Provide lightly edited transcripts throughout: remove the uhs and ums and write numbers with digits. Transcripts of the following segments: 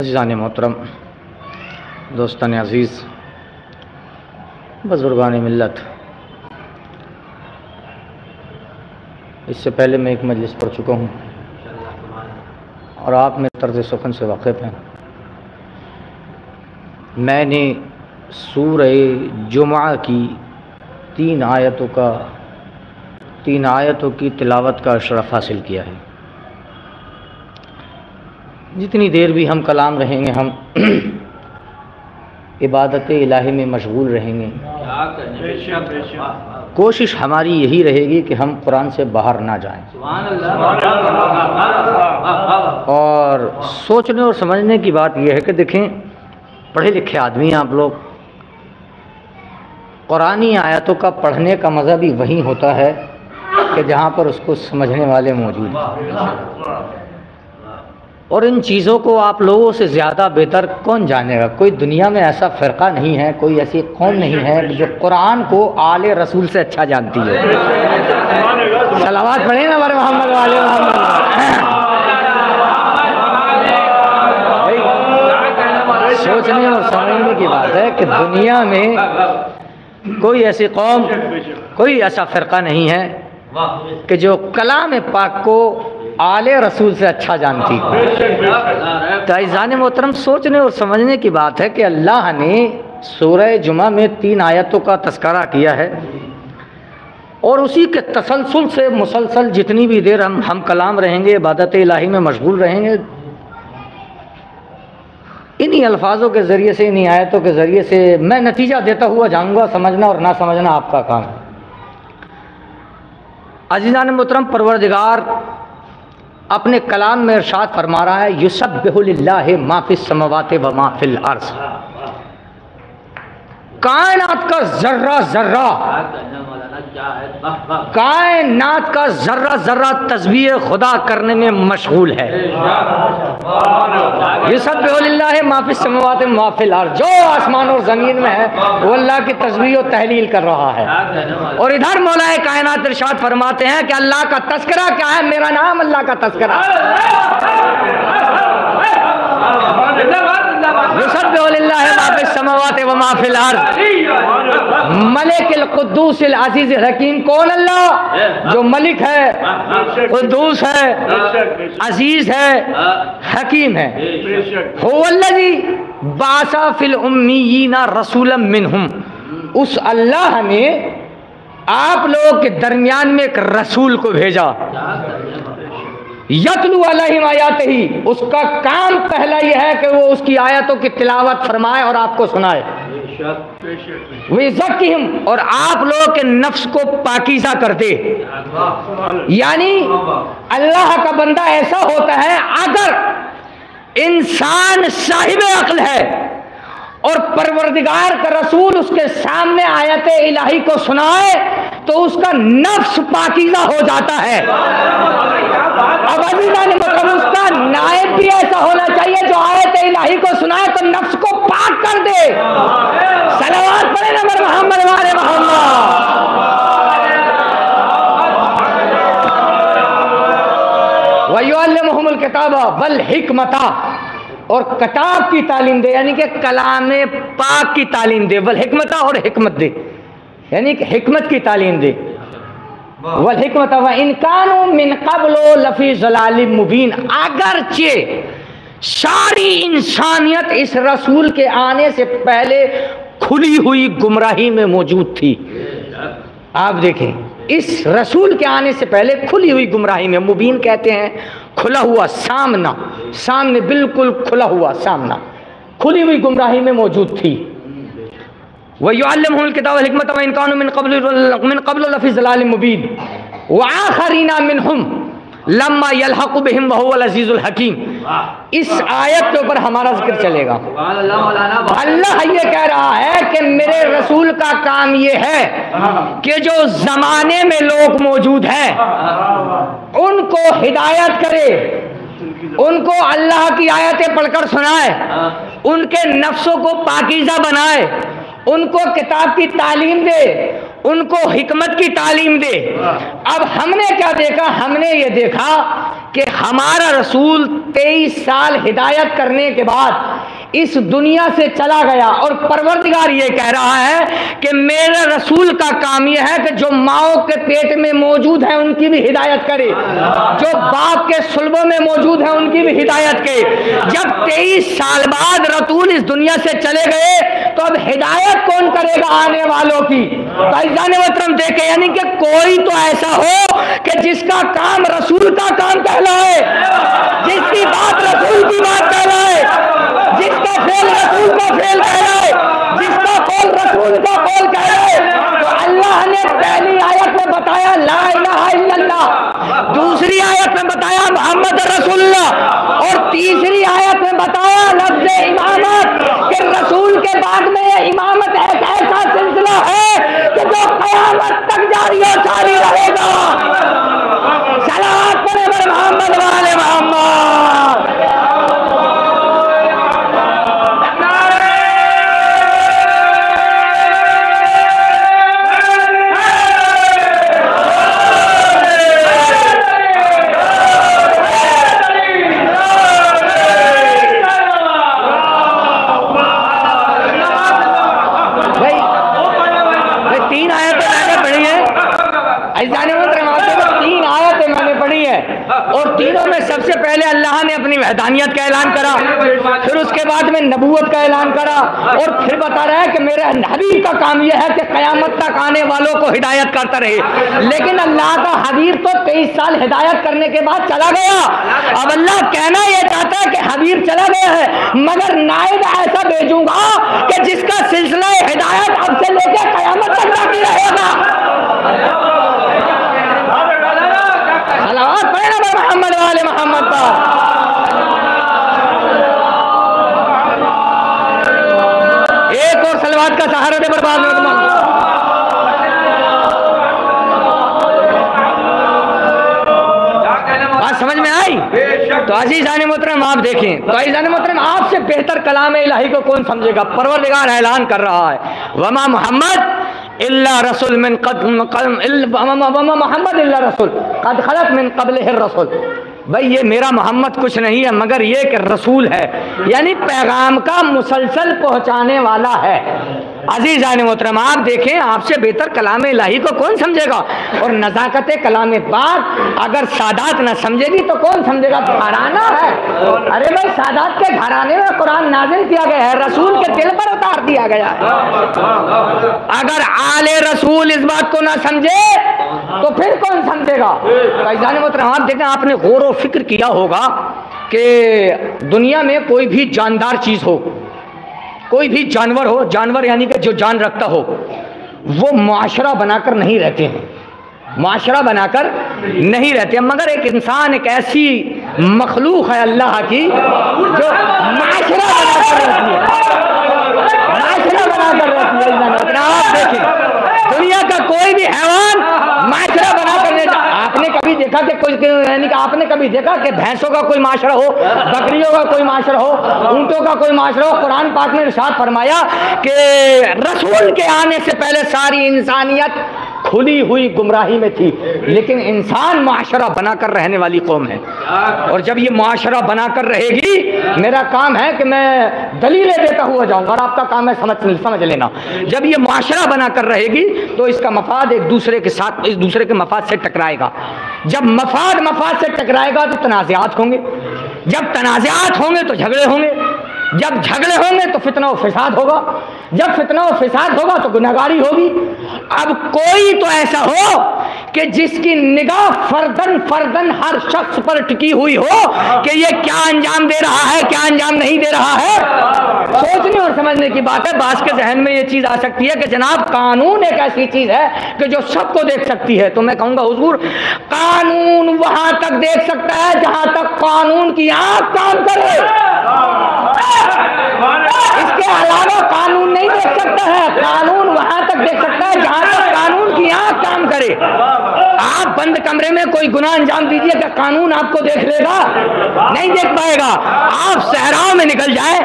عزیزان محترم، دوستان عزیز، بزرگان ملت، اس سے پہلے میں ایک مجلس پڑھ چکا ہوں اور آپ میں طرز سخن سے واقف ہیں۔ میں نے سورہ جمعہ کی تین آیتوں کی تلاوت کا اشرف حاصل کیا ہے۔ جتنی دیر بھی ہم کلام رہیں گے، ہم عبادت الہی میں مشغول رہیں گے۔ کوشش ہماری یہی رہے گی کہ ہم قرآن سے باہر نہ جائیں، اور سوچنے اور سمجھنے کی بات یہ ہے کہ دیکھیں، پڑھے لکھے آدمی آپ لوگ، قرآنی آیتوں کا پڑھنے کا مزہ بھی وہیں ہوتا ہے کہ جہاں پر اس کو سمجھنے والے موجود ہیں، اور ان چیزوں کو آپ لوگوں سے زیادہ بہتر کون جانے گا؟ کوئی دنیا میں ایسا فرقہ نہیں ہے، کوئی ایسی قوم نہیں ہے جو قرآن کو آل رسول سے اچھا جانتی ہے۔ صلوات پڑھیں نا ہمارے محمد والے محمد۔ سوچنے اور سمجھنے کی بات ہے کہ دنیا میں کوئی ایسی قوم، کوئی ایسا فرقہ نہیں ہے کہ جو کلام پاک کو آل رسول سے اچھا جانتی ہے۔ تو عزیزان محترم، سوچنے اور سمجھنے کی بات ہے کہ اللہ نے سورہ جمعہ میں 3 آیتوں کا تذکرہ کیا ہے، اور اسی کے تسلسل سے مسلسل جتنی بھی دیر ہم کلام رہیں گے، عبادت الہی میں مشغول رہیں گے، انہی الفاظوں کے ذریعے سے، انہی آیتوں کے ذریعے سے میں نتیجہ دیتا ہوا جاؤں گا۔ سمجھنا اور نہ سمجھنا آپ کا کام ہے۔ عزیزان محترم، پروردگار اپنے کلام میں ارشاد فرما رہا ہے، یسبح للہ ما فی السماوات و ما فی الارض۔ کائنات کا ذرہ ذرہ، کائنات کا ذرہ ذرہ تسبیح خدا کرنے میں مشغول ہے۔ یسبح للہ ما فی السماوات و ما فی الارض، جو آسمان اور زمین میں ہے وہ اللہ کی تسبیح و تحلیل کر رہا ہے۔ اور ادھر مولا کائنات ارشاد فرماتے ہیں کہ اللہ کا تذکرہ کیا ہے؟ میرا نام اللہ کا تذکرہ۔ یسبح للہ ما فی السماوات و ما فی الارض۔ ملک القدوس العزیز الحکیم، کون؟ اللہ جو ملک ہے، قدوس ہے، عزیز ہے، حکیم ہے۔ هو الذی بعث فی الامیین رسولا منہم، اس اللہ نے آپ لوگوں کے درمیان میں ایک رسول کو بھیجا۔ یتلو علیہم آیاتہ، اس کا کام پہلا یہ ہے کہ وہ اس کی آیتوں کی تلاوت فرمائے اور آپ کو سنائے۔ وَيُزَكِّهِمْ، اور آپ لوگوں کے نفس کو پاکیزہ کر دے۔ یعنی اللہ کا بندہ ایسا ہوتا ہے، اگر انسان صاحب عقل ہے اور پروردگار کا رسول اس کے سامنے آیت الہی کو سنائے تو اس کا نفس پاکیزہ ہو جاتا ہے۔ اب عزیزان مطلب اس کا نائب بھی ایسا ہونا چاہیے جو آیت الہی کو سنائے تو نفس کو پاک کر دے۔ صلوات پڑھیں نبی محمد والے محمد۔ وَيُعَلِّمُهُمُ الْكِتَابَ وَالْحِكْمَةَ، اور کتاب کی تعلیم دے، یعنی کہ کلام پاک کی تعلیم دے، والحکمت، اور حکمت دے، یعنی کہ حکمت کی تعلیم دے۔ والحکمت وَإِنْ كَانُوا مِنْ قَبْلُ لَفِي ضَلَالٍ مُبِينٍ، اگرچہ ساری انسانیت اس رسول کے آنے سے پہلے کھلی ہوئی گمراہی میں موجود تھی۔ آپ دیکھیں، اس رسول کے آنے سے پہلے کھلی ہوئی گمراہی میں، مبین کہتے ہیں کھلا ہوا سامنا، سامنے بالکل کھلا ہوا سامنا، کھلی ہوئی گمراہی میں موجود تھی۔ وَيُعَلِّمُهُمُ الْكِتَابَ وَالْحِكْمَةَ وَإِنْ كَانُوا مِنْ قَبْلُ لَفِي ضَلَالٍ مُبِينٍ وَآخَرِينَ مِنْهُمْ لَمَّا يَلْحَقُ بِهِمْ وَهُوَ الْعَزِيزُ الْحَكِيمُ۔ اس آیت کے اوپر ہمارا ذکر چلے گا۔ اللہ یہ کہہ رہا ہے کہ میرے رسول کا کام یہ ہے کہ جو زمانے میں لوگ موجود ہیں ان کو ہدایت کرے، ان کو اللہ کی آیتیں پڑھ کر سنائے، ان کے نفسوں کو پاکیزہ بنائے، ان کو کتاب کی تعلیم دے، ان کو حکمت کی تعلیم دے۔ اب ہم نے کیا دیکھا؟ ہم نے یہ دیکھا کہ کہ ہمارا رسول 23 سال ہدایت کرنے کے بعد اس دنیا سے چلا گیا، اور پروردگار یہ کہہ رہا ہے کہ میرے رسول کا کام یہ ہے کہ جو ماؤں کے پیٹ میں موجود ہیں ان کی بھی ہدایت کرے، جو باپ کے صلبوں میں موجود ہیں ان کی بھی ہدایت کرے۔ جب 23 سال بعد رسول اس دنیا سے چلے گئے تو اب ہدایت کون کرے گا آنے والوں کی؟ تو عزیزان محترم دیکھیں، یعنی کہ کوئی تو ایسا ہو کہ جس کا کام رسول کا کام کہلائے، جس کی بات رسول کی بات کہلائے، جس کا فعل رسول کا فعل کہلائے، جس کا قول رسول کا قول کہلائے۔ تو اللہ نے پہلی آیت میں بتایا لا الہ الا اللہ، دوسری آیت میں بتایا محمد رسول اللہ، اور تیسری آیت میں بتایا لفظ امامت، کہ رسول کے بعد میں یہ امامت ایک ایسا سلسلہ ہے کہ جو قیامت تک جاری و ساری رہے گا۔ صلوات پڑھیں بر محمد والے محمد۔ اور تینوں میں سب سے پہلے اللہ نے اپنی وحدانیت کا اعلان کرا، پھر اس کے بعد میں نبوت کا اعلان کرا، اور پھر بتا رہا ہے کہ میرے حبیب کا کام یہ ہے کہ قیامت تک آنے والوں کو ہدایت کرتا رہے۔ لیکن اللہ کا حبیب تو 23 سال ہدایت کرنے کے بعد چلا گیا۔ اب اللہ کہنا یہ چاہتا ہے کہ حبیب چلا گیا ہے مگر نائب ایسا بھیجوں گا کہ جس کا سلسلہ ہدایت اب سے لے کے قیامت تک باقی رہے گا۔ صلوات پڑھنا محمد والے محمد پر۔ ایک اور صلوات کا سہارا دے برباد بات سمجھ میں آئی؟ تو عزیزان محترم آپ دیکھیں، تو عزیزان محترم آپ سے بہتر کلام الہی کو کون سمجھے گا؟ پروردگار اعلان کر رہا ہے وما محمد الا رسول من وما محمد الا رسول قد خلت من قبلہ الرسول۔ بھئی یہ میرا محمد کچھ نہیں ہے مگر یہ کہ رسول ہے، یعنی پیغام کا مسلسل پہنچانے والا ہے۔ عزیزان محترم آپ دیکھیں، آپ سے بہتر کلام الہی کو کون سمجھے گا؟ اور نزاکت کلام پاک اگر سادات نہ سمجھے گی تو کون سمجھے گا؟ گھرانہ ہے۔ ارے بھائی سادات کے گھرانے میں قرآن نازل کیا گیا ہے، رسول کے دل پر اتار دیا گیا ہے۔ اگر آل رسول اس بات کو نہ سمجھے تو پھر کون سمجھے گا؟ عزیزان محترم آپ دیکھیں، آپ نے غور و فکر کیا ہوگا کہ دنیا میں کوئی بھی جاندار چیز ہو، کوئی بھی جانور ہو، جانور یعنی کہ جو جان رکھتا ہو، وہ معاشرہ بنا کر نہیں رہتے ہیں، معاشرہ بنا کر نہیں رہتے ہیں، مگر ایک انسان ایک ایسی مخلوق ہے اللہ کی جو معاشرہ بنا کر رہتی ہے، معاشرہ بنا کر رہتی ہے۔ آپ دیکھیں دنیا کا کوئی بھی حیوان معاشرہ بنا کر رہتا ہے۔ آپ نے کبھی دیکھا کہ کوئی، یعنی کہ آپ نے کبھی دیکھا کہ بھینسوں کا کوئی معاشرہ ہو، بکریوں کا کوئی معاشرہ ہو، اونٹوں کا کوئی معاشرہ ہو؟ قرآن پاک نے ارشاد فرمایا کہ رسول کے آنے سے پہلے ساری انسانیت کھلی ہوئی گمراہی میں تھی، لیکن انسان معاشرہ بنا کر رہنے والی قوم ہے، اور جب یہ معاشرہ بنا کر رہے گی، میرا کام ہے کہ میں دلیلیں دیتا ہوا جاؤں گا اور آپ کا کام ہے سمجھ لینا۔ جب یہ معاشرہ بنا کر رہے گی تو اس کا مفاد ایک دوسرے کے ساتھ، ایک دوسرے کے مفاد سے ٹکرائے گا۔ جب مفاد سے ٹکرائے گا تو تنازعات ہوں گے، جب تنازعات ہوں گے تو جھگڑے ہوں گے، جب جھگڑے ہوں گے تو فتنہ و فساد ہوگا، جب فتنہ و فساد ہوگا تو گناہگاری ہوگی۔ اب کوئی تو ایسا ہو کہ جس کی نگاہ فردن ہر شخص پر ٹکی ہوئی ہو کہ یہ کیا انجام دے رہا ہے، کیا انجام نہیں دے رہا ہے۔ سوچنے اور سمجھنے کی بات ہے۔ بعض کے ذہن میں یہ چیز آ سکتی ہے کہ جناب قانون ایک ایسی چیز ہے کہ جو سب کو دیکھ سکتی ہے، تو میں کہوں گا حضور قانون وہاں تک دیکھ سکتا ہے جہاں تک قانون کی آنکھ کام کرے۔ اس کے علاوہ قانون نہیں دیکھ سکتا ہے. قانون وہاں تک دیکھ سکتا ہے جہاں تک قانون کی آنکھ کام کرے. آپ بند کمرے میں کوئی گناہ انجام دیجیے کہ قانون آپ کو دیکھ لے گا؟ نہیں دیکھ پائے گا. آپ صحراؤں میں نکل جائیں,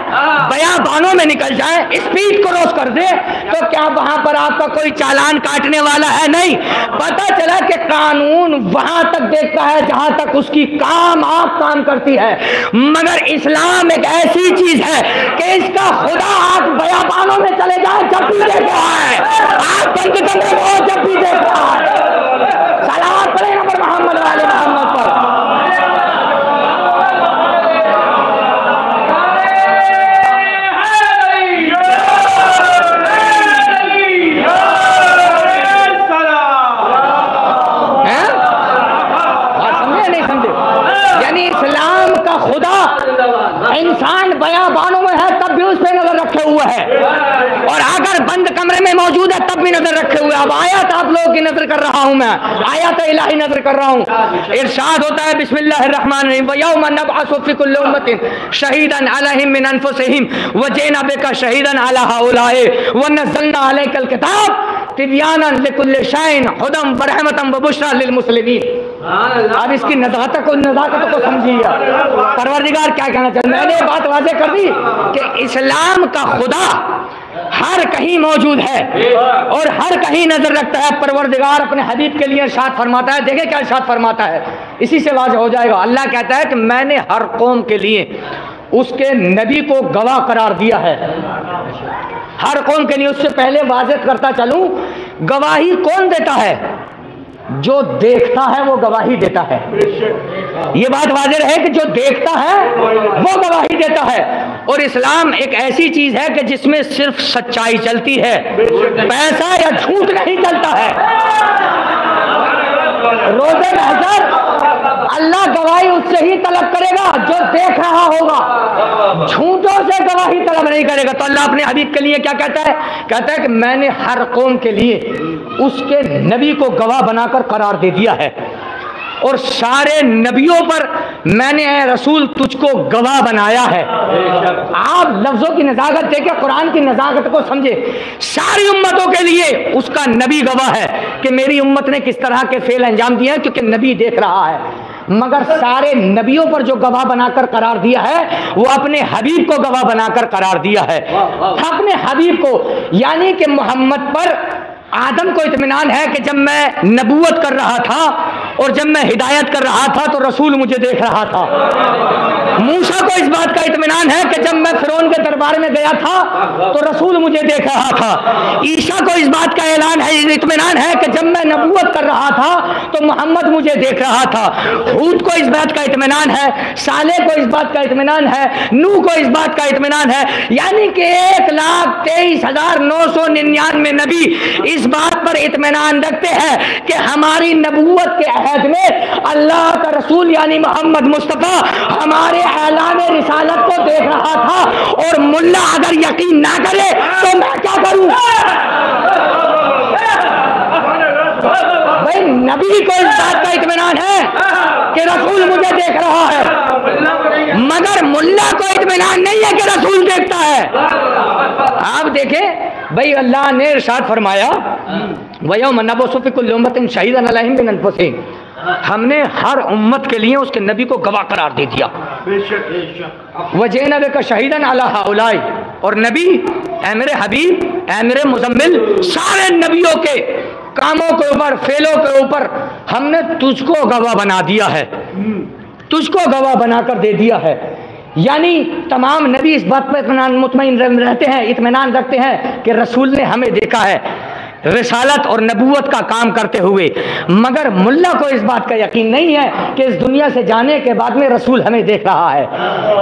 بیابانوں میں نکل جائیں, اسپیڈ کراس کر دے تو کیا وہاں پر آپ کا کوئی چالان کاٹنے والا ہے؟ نہیں. پتہ چلا کہ قانون وہاں تک دیکھتا ہے جہاں تک اس کی آنکھ کام کرتی ہے. مگر اسلام ایک ایسی چیز ہے کہ اس کا خدا آپ بیابانوں میں چلے جائیں جب بھی دیکھ رہا ہے, آپ بند کمرے میں ہو جب بھی دیکھ رہا ہے. صلوات پڑھیں نبی محمد والے محمد پر. یعنی اسلام کا خدا انسان بیابانوں میں ہے تب بھی اس پہ نظر رکھے ہوئے ہے, اور اگر بند کمرے میں موجود ہے تب بھی نظر رکھے ہوئے. اب آیات آپ لوگوں کی نظر کر رہا ہوں, میں آیات الہی نظر کر رہا ہوں. ارشاد ہوتا ہے بسم اللہ الرحمن الرحیم وَيَوْمَ نَبْعَثُ فِي كُلِّ أُمَّةٍ شَهِيدًا عَلَيْهِمْ مِنْ أَنفُسِهِمْ وَجِئْنَا بِكَ شَهِيدًا عَلَى هَؤُلَاءِ وَنَزَّلْنَا عَلَيْكَ الْكِتَابَ تِبْيَانًا لِكُلِّ شَيْءٍ هُدًى وَرَحْمَةً وَبُشْرًى لِلْمُسْلِمِينَ. اب اس کی نزاکت کو سمجھیے. پروردگار کیا کہنا چاہتا ہے؟ میں نے بات واضح کر دی کہ اسلام کا خدا ہر کہیں موجود ہے اور ہر کہیں نظر رکھتا ہے. پروردگار اپنے حبیب کے لیے ارشاد فرماتا ہے, دیکھیں کیا ارشاد فرماتا ہے, اسی سے واضح ہو جائے گا. اللہ کہتا ہے کہ میں نے ہر قوم کے لیے اس کے نبی کو گواہ قرار دیا ہے. ہر قوم کے لیے. اس سے پہلے واضح کرتا چلوں, گواہی کون دیتا ہے؟ جو دیکھتا ہے وہ گواہی دیتا ہے. یہ بات واضح رہے کہ جو دیکھتا ہے وہ گواہی دیتا ہے. اور اسلام ایک ایسی چیز ہے کہ جس میں صرف سچائی چلتی ہے, پیسہ یا جھوٹ نہیں چلتا ہے. روز محشر اللہ گواہی اس سے ہی طلب کرے گا جو دیکھ رہا ہوگا, جھوٹوں سے گواہی طلب نہیں کرے گا. تو اللہ اپنے حبیب کے لیے کیا کہتا ہے؟ کہتا ہے کہ میں نے ہر قوم کے لیے اس کے نبی کو گواہ بنا کر قرار دے دیا ہے, اور سارے نبیوں پر میں نے اے رسول تجھ کو گواہ بنایا ہے. آپ لفظوں کی نزاکت دیکھیں, قرآن کی نزاکت کو سمجھے. ساری امتوں کے لیے اس کا نبی گواہ ہے کہ میری امت نے کس طرح کے فعل انجام دیے ہیں, کیونکہ نبی دیکھ رہا ہے. مگر سارے نبیوں پر جو گواہ بنا کر قرار دیا ہے وہ اپنے حبیب کو گواہ بنا کر قرار دیا ہے. اپنے حبیب کو, یعنی کہ محمد پر آدم کو اطمینان ہے کہ جب میں نبوت کر رہا تھا اور جب میں ہدایت کر رہا تھا تو رسول مجھے دیکھ رہا تھا. موسیٰ کو اس بات کا اطمینان ہے کہ جب میں فرعون کے دربار میں گیا تھا تو رسول مجھے دیکھ رہا تھا. عیسیٰ کو اس بات کا اطمینان ہے کہ جب میں نبوت کر رہا تھا تو محمد مجھے دیکھ رہا تھا. ہود کو اس بات کا اطمینان ہے, صالح کو اس بات کا اطمینان ہے, نوح کو اس بات کا اطمینان ہے. یعنی کہ 1,23,999 نبی اس بات پر اطمینان رکھتے ہیں کہ ہماری نبوت کے عہد میں اللہ کا رسول یعنی محمد مصطفیٰ ہمارے اعلان رسالت کو دیکھ رہا تھا. اور ملا اگر یقین نہ کرے تو میں کیا کروں؟ بھائی نبی کو اس بات کا اطمینان ہے کہ رسول مجھے دیکھ رہا ہے, مگر ملا کو اطمینان نہیں ہے کہ رسول دیکھتا ہے. آپ دیکھیں بھائی, اللہ نے ارشاد فرمایا وَيَوْمَ نَبْعَثُ فِي كُلِّ أُمَّةٍ شَهِيدًا عَلَيْهِمْ مِنْ أَنفُسِهِمْ. ہم نے ہر امت کے لیے اس کے نبی کو گواہ قرار دے دیا. وَجِئْنَا بِكَ شَهِيدًا عَلَى هَؤُلَاءِ, اور نبی اے میرے حبیب, اے میرے مزمل, سارے نبیوں کے کاموں کے اوپر, فعلوں کے اوپر ہم نے تجھ کو گواہ بنا دیا ہے, تجھ کو گواہ بنا کر دے دیا ہے. یعنی تمام نبی اس بات پر مطمئن رہتے ہیں, اطمینان رکھتے ہیں کہ رسول نے ہمیں دیکھا ہے رسالت اور نبوت کا کام کرتے ہوئے. مگر ملا کو اس بات کا یقین نہیں ہے کہ اس دنیا سے جانے کے بعد میں رسول ہمیں دیکھ رہا ہے.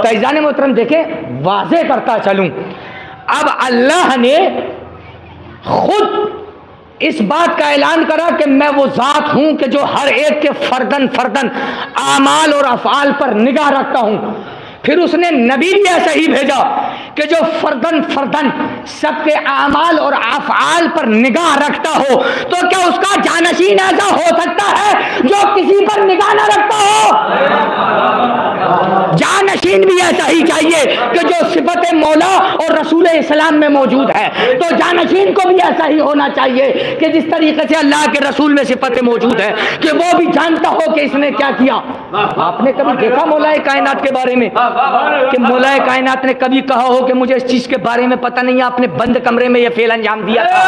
تو عزیزان محترم دیکھیں, واضح کرتا چلوں, اب اللہ نے خود اس بات کا اعلان کرا کہ میں وہ ذات ہوں کہ جو ہر ایک کے فردن فردن اعمال اور افعال پر نگاہ رکھتا ہوں. پھر اس نے نبی بھی ایسا ہی بھیجا کہ جو فردن فردن سب کے اعمال اور افعال پر نگاہ رکھتا ہو. تو کیا اس کا جانشین ایسا ہو سکتا ہے جو کسی پر نگاہ نہ رکھتا ہو؟ جانشین بھی ایسا ہی چاہیے کہ جو صفت مولا اور رسول اسلام میں موجود ہے تو جانشین کو بھی ایسا ہی ہونا چاہیے کہ جس طریقے سے اللہ کے رسول میں صفت موجود ہے کہ وہ بھی جانتا ہو کہ اس نے کیا کیا۔ آپ نے کبھی دیکھا مولا کائنات کے بارے میں کہ مولا کائنات نے کبھی کہا ہو کہ مجھے اس چیز کے بارے میں پتہ نہیں ہے، آپ نے بند کمرے میں یہ فعل انجام دیا تھا،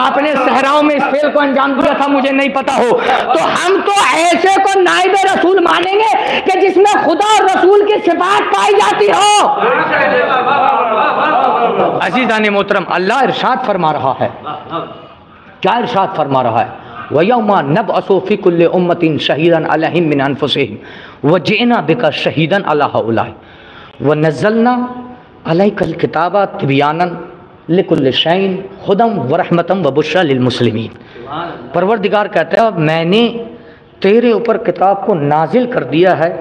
آپ نے صحراؤں میں اس فعل کو انجام دیا تھا، مجھے نہیں پتا ہو؟ تو ہم تو ایسے کو نائب رسول مانیں گے کہ جس میں خدا اور رسول کی صفات پائی جاتی ہو۔ عزیزان محترم، اللہ ارشاد فرما رہا ہے، کیا ارشاد فرما رہا ہے؟ وَيَوْمَ نَبْعَثُ فِي كُلِّ أُمَّةٍ شَهِيدًا عَلَيْهِمْ مِنْ أَنفُسِهِمْ وَجِئْنَا بِكَ شَهِيدًا عَلَى هَؤُلَاءِ وَنَزَّلْنَا عَلَيْكَ الْكِتَابَ تِبْيَانًا لِكُلِّ شَيْءٍ هُدًى وَرَحْمَةً وَبُشْرًى لِلْمُسْلِمِينَ۔ پروردگار کہتا ہے میں نے تیرے اوپر کتاب کو نازل کر دیا ہے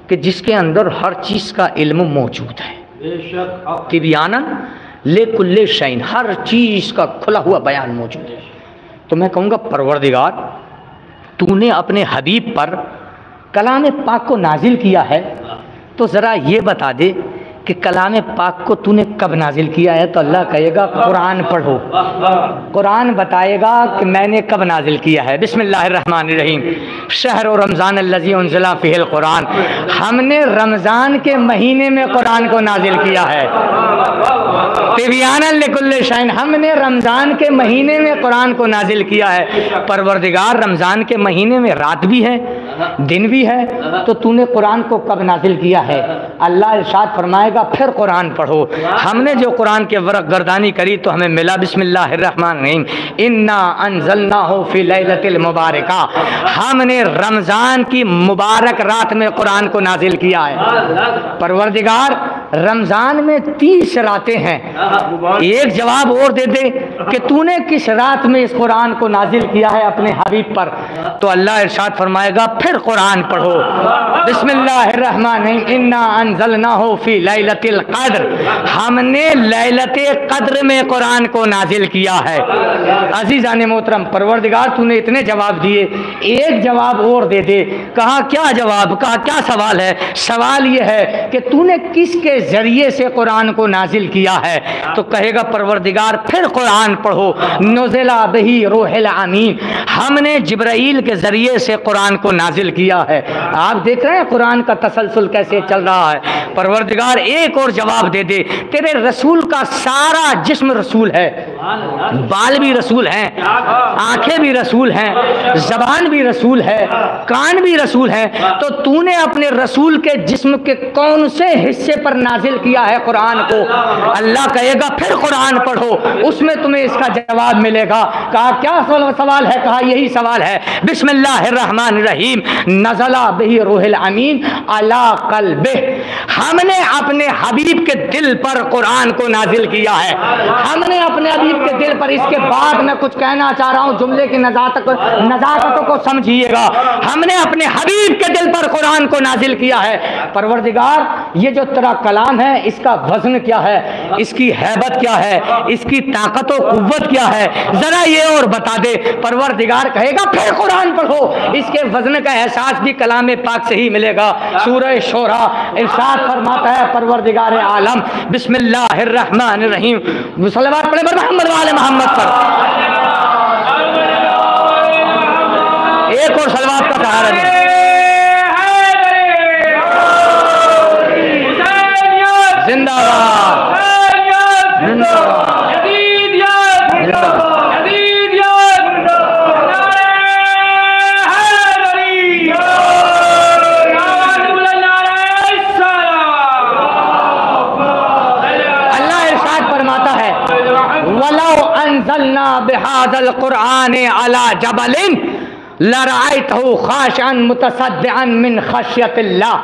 کہ جس کے اندر ہر چیز کا علم موجود ہے، تِبْيَانًا لِكُلِّ شَيْءٍ، ہر چیز کا کھلا ہوا بیان موجود ہے۔ تو میں کہوں گا پروردگار تو نے اپنے حبیب پر کلام پاک کو نازل کیا ہے، تو ذرا یہ بتا دے کہ کلام پاک کو تو نے کب نازل کیا ہے؟ تو اللہ کہے گا قرآن پڑھو، قرآن بتائے گا کہ میں نے کب نازل کیا ہے۔ بسم اللہ الرحمن الرحیم، شہر رمضان الذی انزل فیہ القرآن، ہم نے رمضان کے مہینے میں قرآن کو نازل کیا ہے۔ تبیانا لکل شیء، ہم نے رمضان کے مہینے میں قرآن کو نازل کیا ہے۔ پروردگار رمضان کے مہینے میں رات بھی ہے دن بھی ہے، تو تو نے قرآن کو کب نازل کیا ہے؟ اللہ ارشاد فرمائے گا پھر قرآن پڑھو۔ ہم نے جو قرآن کے ورق گردانی کری تو ہمیں ملا، بسم اللہ الرحمن الرحیم، انا انزلناہ فی لیلۃ المبارکہ، ہم نے رمضان کی مبارک رات میں قرآن کو نازل کیا ہے۔ پروردگار رمضان میں 30 راتیں ہیں، ایک جواب اور دے دے کہ تو نے کس رات میں اس قرآن کو نازل کیا ہے اپنے حبیب پر؟ تو اللہ ارشاد فرمائے گا پھر قرآن پڑھو۔ بسم اللہ الرحمن الرحیم، انا انزلناہ فی لیلۃ القدر، ہم نے لیلۃ قدر میں قرآن کو نازل کیا ہے۔ عزیزان محترم، پروردگار تو نے اتنے جواب دیے، ایک جواب اور دے دے۔ کہا کیا جواب؟ کہا کیا سوال ہے؟ سوال یہ ہے کہ تو نے کس کے ذریعے سے قرآن کو نازل کیا ہے؟ تو کہے گا پروردگار پھر قرآن پڑھو، نزل بہ روح الامین، ہم نے جبرائیل کے ذریعے سے قرآن کو نازل کیا ہے۔ آپ دیکھ رہے ہیں قرآن کا تسلسل کیسے چل رہا ہے۔ پروردگار ایک اور جواب دے دے، تیرے رسول کا سارا جسم رسول ہے، بال بھی رسول ہیں، آنکھیں بھی رسول ہیں، زبان بھی رسول ہے، کان بھی رسول ہیں، تو نے اپنے رسول کے جسم کے کون سے حصے پر نازل کیا ہے قرآن کو؟ اللہ کہے گا پھر قرآن پڑھو، اس میں تمہیں اس کا جواب ملے گا۔ کہا کیا سوال ہے؟ کہا یہی سوال ہے، بسم اللہ الرحمن الرحیم، نزل بہ روح الامین علی قلبہ، ہم نے اپنے حبیب کے دل پر قرآن کو نازل کیا ہے۔ ہم نے اپنے حبیب کے دل پر، اس کے بعد میں کچھ کہنا چاہ رہا ہوں، جملے کی نزاکتوں کو سمجھیے گا، ہم نے اپنے حبیب کے دل پر قرآن کو نازل کیا ہے۔ پروردگار یہ جو تیرا کلام ہے اس کا وزن کیا ہے، اس کی ہیبت کیا ہے، اس کی طاقت و قوت کیا ہے، ذرا یہ اور بتا دے۔ پروردگار کہے گا پھر قرآن پڑھو، اس کے وزن کا احساس بھی کلام پاک سے ہی ملے گا۔ سورہ شورى ارشاد فرماتا ہے پروردگار عالم، بسم اللہ الرحمن الرحیم، صلوات پڑھے بر محمد وآل محمد پر، ایک اور صلوات کا سہارا دیں۔ زندہ باد، زندہ باد، وَلَوْ أَنزَلْنَا بِهَذَا الْقُرْآنِ عَلَى جَبَلٍ لَرَأَيْتَهُ خَاشِعًا مُتَصَدِّعًا مِنْ خَشْيَةِ اللَّهِ۔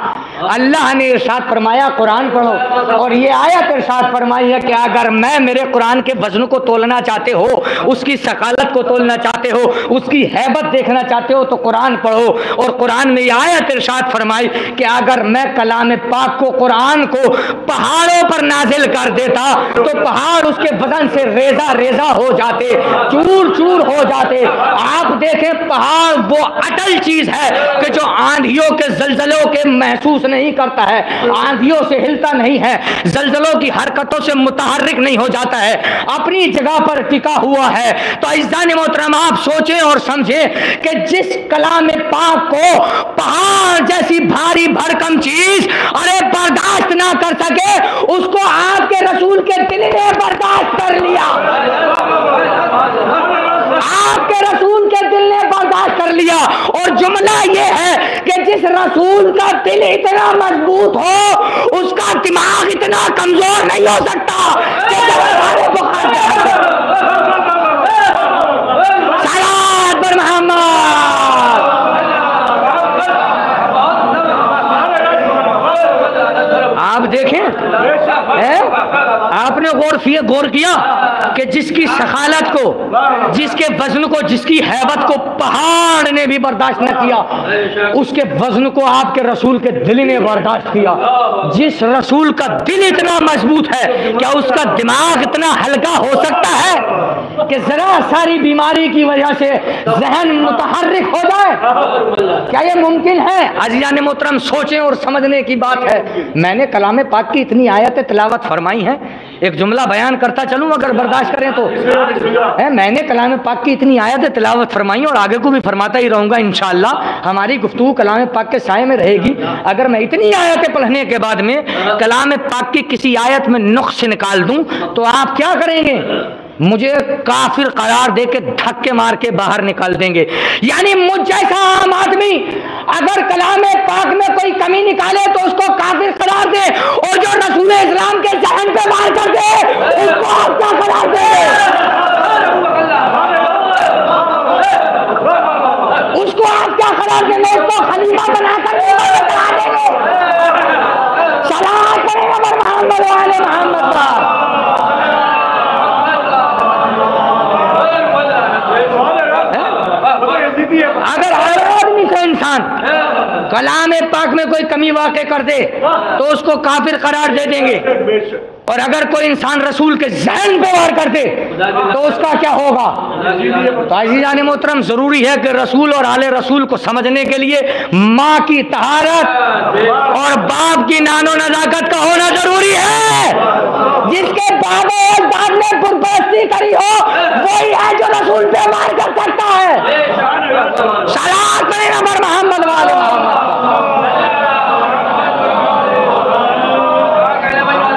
اللہ نے ارشاد فرمایا قرآن پڑھو، اور یہ آیت ارشاد فرمائی ہے کہ اگر میں میرے قرآن کے وزن کو تولنا چاہتے ہو، اس کی ثقالت کو تولنا چاہتے ہو، اس کی ہیبت دیکھنا چاہتے ہو، تو قرآن پڑھو۔ اور قرآن میں یہ آیت ارشاد فرمائی کہ اگر میں کلام پاک کو، قرآن کو پہاڑوں پر نازل کر دیتا تو پہاڑ اس کے وزن سے ریزہ ریزہ ہو جاتے، چور چور ہو جاتے۔ آپ دیکھیں پہاڑ وہ اٹل چیز ہے کہ جو آندھیوں کے زلزلوں کے محسوس نہیں کرتا ہے، آندھیوں سے ہلتا نہیں ہے، زلزلوں کی حرکتوں سے متحرک نہیں ہو جاتا ہے، اپنی جگہ پر ٹکا ہوا ہے۔ تو عزیزان محترم آپ سوچیں اور سمجھیں کہ جس کلام پاک کو پہاڑ جیسی بھاری بھرکم چیز ارے برداشت نہ کر سکے، اس کو آپ کے رسول کے دل نے برداشت کر لیا، آپ کے رسول کے دل نے برداشت کر لیا۔ اور جملہ یہ ہے کہ جس رسول کا دل اتنا مضبوط ہو اس کا دماغ اتنا کمزور نہیں ہو سکتا کہ صلوات پر محمد۔ آپ دیکھیں، آپ نے غور کیا کہ جس کی سخالت کو، جس کے وزن کو، جس کی ہیبت کو پہاڑ نے بھی برداشت نہ کیا، اس کے وزن کو آپ کے رسول کے دل نے برداشت کیا۔ جس رسول کا دل اتنا مضبوط ہے، کیا اس کا دماغ اتنا ہلکا ہو سکتا ہے کہ ذرا ساری بیماری کی وجہ سے ذہن متحرک ہو جائے؟ کیا یہ ممکن ہے؟ عزیزان محترم سوچیں اور سمجھنے کی بات ہے۔ میں نے کلام پاک کی اتنی آیتیں تلاوت فرمائی ہیں، ایک جملہ بیان کرتا چلوں اگر برداشت کریں تو، میں نے کلام پاک کی اتنی آیتیں تلاوت فرمائی اور آگے کو بھی فرماتا ہی رہوں گا انشاءاللہ۔ ہماری گفتگو کلام پاک کے سائے میں رہے گی۔ اگر میں اتنی آیتیں پڑھنے کے بعد میں کلام پاک کی کسی آیت میں نقص نکال دوں تو آپ کیا کریں گے؟ مجھے کافر قرار دے کے دھکے مار کے باہر نکال دیں گے۔ یعنی مجھ جیسا عام آدمی اگر کلام پاک میں کوئی کمی نکالے تو اس کو کافر قرار دے، اور جو رسول اسلام کے ذہن پہ وار کر دے اس کو آپ کیا قرار دے؟ اس کو آپ کیا قرار دیں گے؟ اس کو خلیفہ بنا کر قرار دیں گے۔ صلوات کریں گے محمد و آل محمد کا۔ اگر ہر آدمی کو انسان کلام پاک میں کوئی کمی واقع کر دے تو اس کو کافر قرار دے دیں گے، اور اگر کوئی انسان رسول کے ذہن پہ وار کر دے تو اس کا کیا ہوگا؟ تو عزیزان محترم ضروری ہے کہ رسول اور آل رسول کو سمجھنے کے لیے ماں کی طہارت اور باپ کی نان و نزاکت کا ہونا ضروری ہے۔ جس کے باپ و اجداد نے پرپرستی کری ہو وہی ہے جو رسول پہ وار کر سکتا ہے۔ صلوات کریں نبی محمد والے محمد۔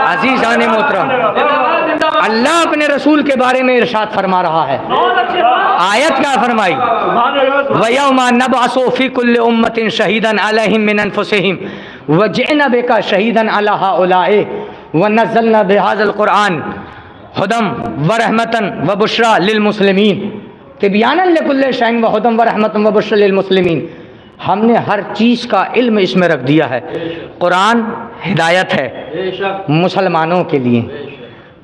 عزیزان محترم اللہ اپنے رسول کے بارے میں ارشاد فرما رہا ہے، آیت کیا فرمائی؟ وَيَوْمَ نَبْعَثُ فِي كُلِّ أُمَّةٍ شَهِيدًا عَلَيْهِمْ مِنْ أَنفُسِهِمْ وَجِئْنَا بِكَ شَهِيدًا عَلَى هَؤُلَاءِ وَنَزَّلْنَا بِهَذَا الْقُرْآنِ هُدًى وَرَحْمَةً وَبُشْرَى لِلْمُسْلِمِينَ تِبْيَانًا لِكُلِّ شَيْءٍ وَهُدًى وَرَحْمَةً وَبُشْرَى لِلْمُسْلِمِينَ۔ ہم نے ہر چیز کا علم اس میں رکھ دیا ہے۔ قرآن ہدایت ہے مسلمانوں کے لیے،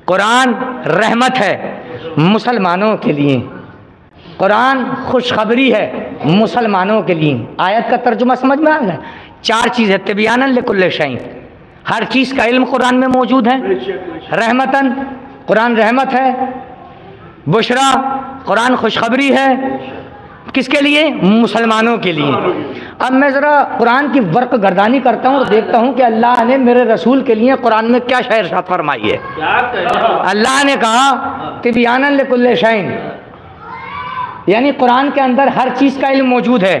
قرآن رحمت ہے مسلمانوں کے لیے، قرآن خوشخبری ہے مسلمانوں کے لیے۔ آیت کا ترجمہ سمجھ میں آ گیا؟ چار چیز ہے، تبیانا لکل شیء، ہر چیز کا علم قرآن میں موجود ہے، رحمتاً قرآن رحمت ہے، بشرا قرآن خوشخبری ہے، کس کے لیے؟ مسلمانوں کے لیے۔ اب میں ذرا قرآن کی ورق گردانی کرتا ہوں اور دیکھتا ہوں کہ اللہ نے میرے رسول کے لیے قرآن میں کیا شے ارشاد فرمائی ہے۔ اللہ نے کہا تبیانا لکل شیء، یعنی قرآن کے اندر ہر چیز کا علم موجود ہے۔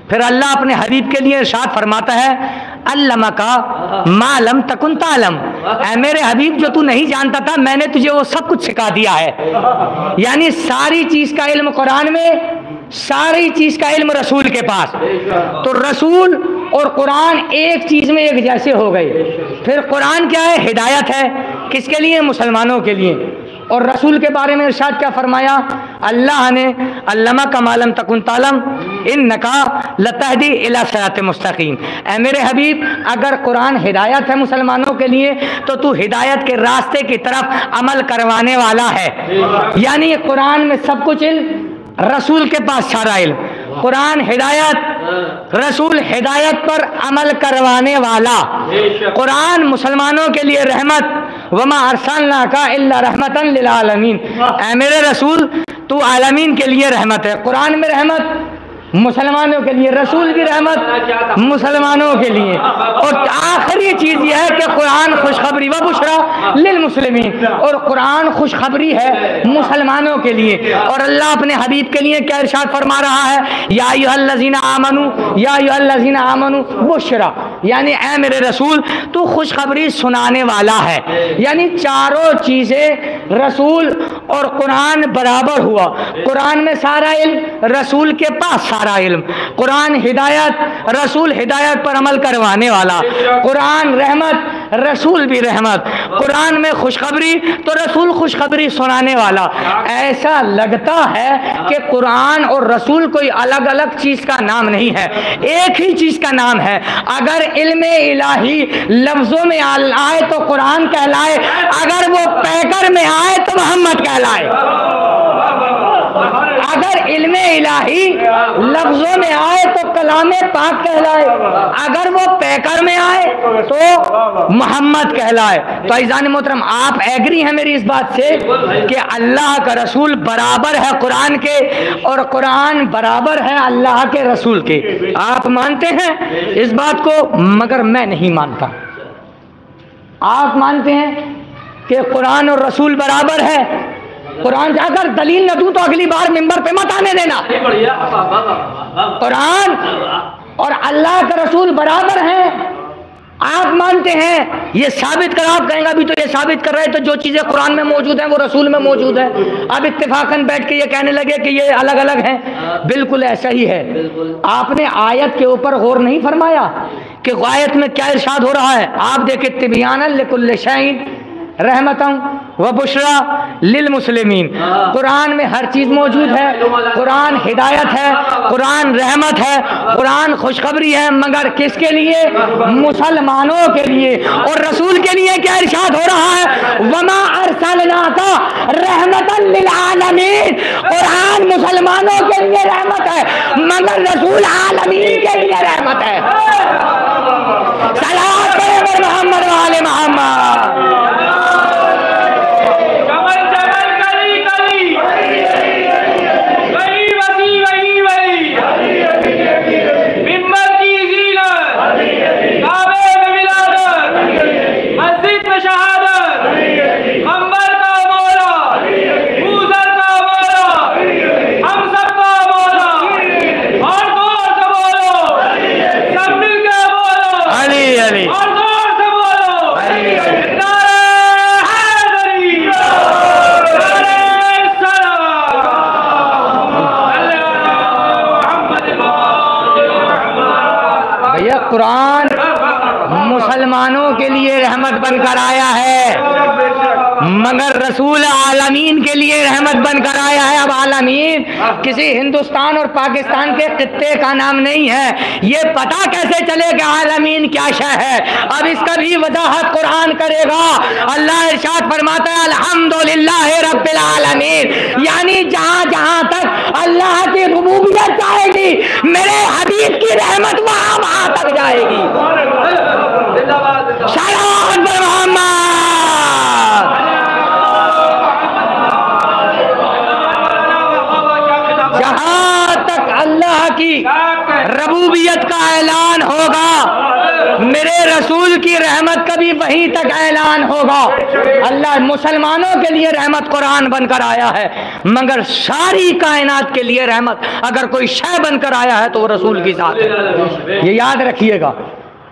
پھر اللہ اپنے حبیب کے لیے ارشاد فرماتا ہے علمک ما لم تکن تعلم، اے میرے حبیب جو تو نہیں جانتا تھا میں نے تجھے وہ سب کچھ سکھا دیا ہے۔ یعنی ساری چیز کا علم قرآن میں، ساری چیز کا علم رسول کے پاس۔ تو رسول اور قرآن ایک چیز میں ایک جیسے ہو گئے۔ پھر قرآن کیا ہے؟ ہدایت ہے، کس کے لیے؟ مسلمانوں کے لیے۔ اور رسول کے بارے میں ارشاد کیا فرمایا؟ اللہ نے علمک ما لم تکن تعلم انک لتہدی الی صراط مستقیم، اے میرے حبیب اگر قرآن ہدایت ہے مسلمانوں کے لیے تو تو ہدایت کے راستے کی طرف عمل کروانے والا ہے۔ یعنی قرآن میں سب کچھ علم، رسول کے پاس سارا علم۔ قرآن ہدایت، رسول ہدایت پر عمل کروانے والا۔ قرآن مسلمانوں کے لیے رحمت، وما ارسلناک الا رحمتا للعالمین، اے میرے رسول تو عالمین کے لیے رحمت ہے۔ قرآن میں رحمت، مسلمانوں کے لیے، رسول بھی رحمت مسلمانوں کے لیے، اور آخری چیز یہ ہے کہ قرآن خوشخبری و بشرا للمسلمین، اور قرآن خوشخبری ہے مسلمانوں کے لیے۔ اور اللہ اپنے حبیب کے لیے کیا ارشاد فرما رہا ہے؟ یا ایھا الذین آمنوا، یا ایھا الذین آمنوا بشرا، یعنی اے میرے رسول تو خوشخبری سنانے والا ہے۔ یعنی چاروں چیزیں رسول اور قرآن برابر ہوا۔ قرآن میں سارا علم، رسول کے پاس سارا علم۔ قرآن ہدایت، رسول ہدایت پر عمل کروانے والا۔ قرآن رحمت، رسول بھی رحمت۔ قرآن میں خوشخبری تو رسول خوشخبری سنانے والا۔ ایسا لگتا ہے کہ قرآن اور رسول کوئی الگ الگ چیز کا نام نہیں ہے، ایک ہی چیز کا نام ہے۔ اگر علم الہی لفظوں میں آئے تو قرآن کہلائے، اگر وہ پیکر میں آئے تو محمد کہلائے۔ اگر علم الہی لفظوں میں آئے تو کلام پاک کہلائے، اگر وہ پیکر میں آئے تو محمد کہلائے۔ تو عزیزان محترم، آپ ایگری ہیں میری اس بات سے کہ اللہ کا رسول برابر ہے قرآن کے، اور قرآن برابر ہے اللہ کے رسول کے؟ آپ مانتے ہیں اس بات کو، مگر میں نہیں مانتا۔ آپ مانتے ہیں کہ قرآن اور رسول برابر ہے؟ قرآن سے اگر دلیل نہ دوں تو اگلی بار ممبر پہ مت آنے دینا۔ قرآن اور اللہ کا رسول برابر ہیں، آپ مانتے ہیں؟ یہ ثابت کر، آپ کہیں گا ابھی تو یہ ثابت کر رہے تو جو چیزیں قرآن میں موجود ہیں وہ رسول میں موجود ہیں، اب اتفاقاً بیٹھ کے یہ کہنے لگے کہ یہ الگ الگ ہیں۔ بالکل ایسا ہی ہے۔ آپ نے آیت کے اوپر غور نہیں فرمایا کہ آیت میں کیا ارشاد ہو رہا ہے؟ آپ دیکھیں، تبیانا لکل شیء رحمتاً و بشرا للمسلمین۔ قرآن میں ہر چیز موجود ہے، قرآن ہدایت ہے، قرآن رحمت ہے، قرآن خوشخبری ہے، مگر کس کے لیے؟ مسلمانوں کے لیے۔ اور رسول کے لیے کیا ارشاد ہو رہا ہے؟ وما ارسلناک رحمتا للعالمین۔ قرآن مسلمانوں کے لیے رحمت ہے، مگر رسول عالمین کے لیے رحمت ہے۔ صلوات پڑھیں محمد و آل محمد۔ قرآن مسلمانوں کے لیے رحمت بن کر آیا ہے، مگر رسول عالمین کے لیے رحمت بن کر آیا ہے۔ اب عالمین کسی ہندوستان اور پاکستان کے خطے کا نام نہیں ہے۔ یہ پتہ کیسے چلے کہ عالمین کیا شے ہے؟ اب اس کا بھی وضاحت قرآن کرے گا۔ اللہ ارشاد فرماتا ہے الحمدللہ رب العالمین، یعنی جہاں جہاں تک اللہ کی ربوبیت جائے گی، میرے حبیب کی رحمت وہاں وہاں تک جائے گی۔ صلوات بر محمد۔ جہاں تک اللہ کی ربوبیت کا اعلان ہوگا، میرے رسول کی رحمت کا بھی وہیں تک اعلان ہوگا۔ اللہ مسلمانوں کے لیے رحمت قرآن بن کر آیا ہے، مگر ساری کائنات کے لیے رحمت اگر کوئی شے بن کر آیا ہے تو وہ رسول کی ذات ہے۔ یہ یاد رکھیے گا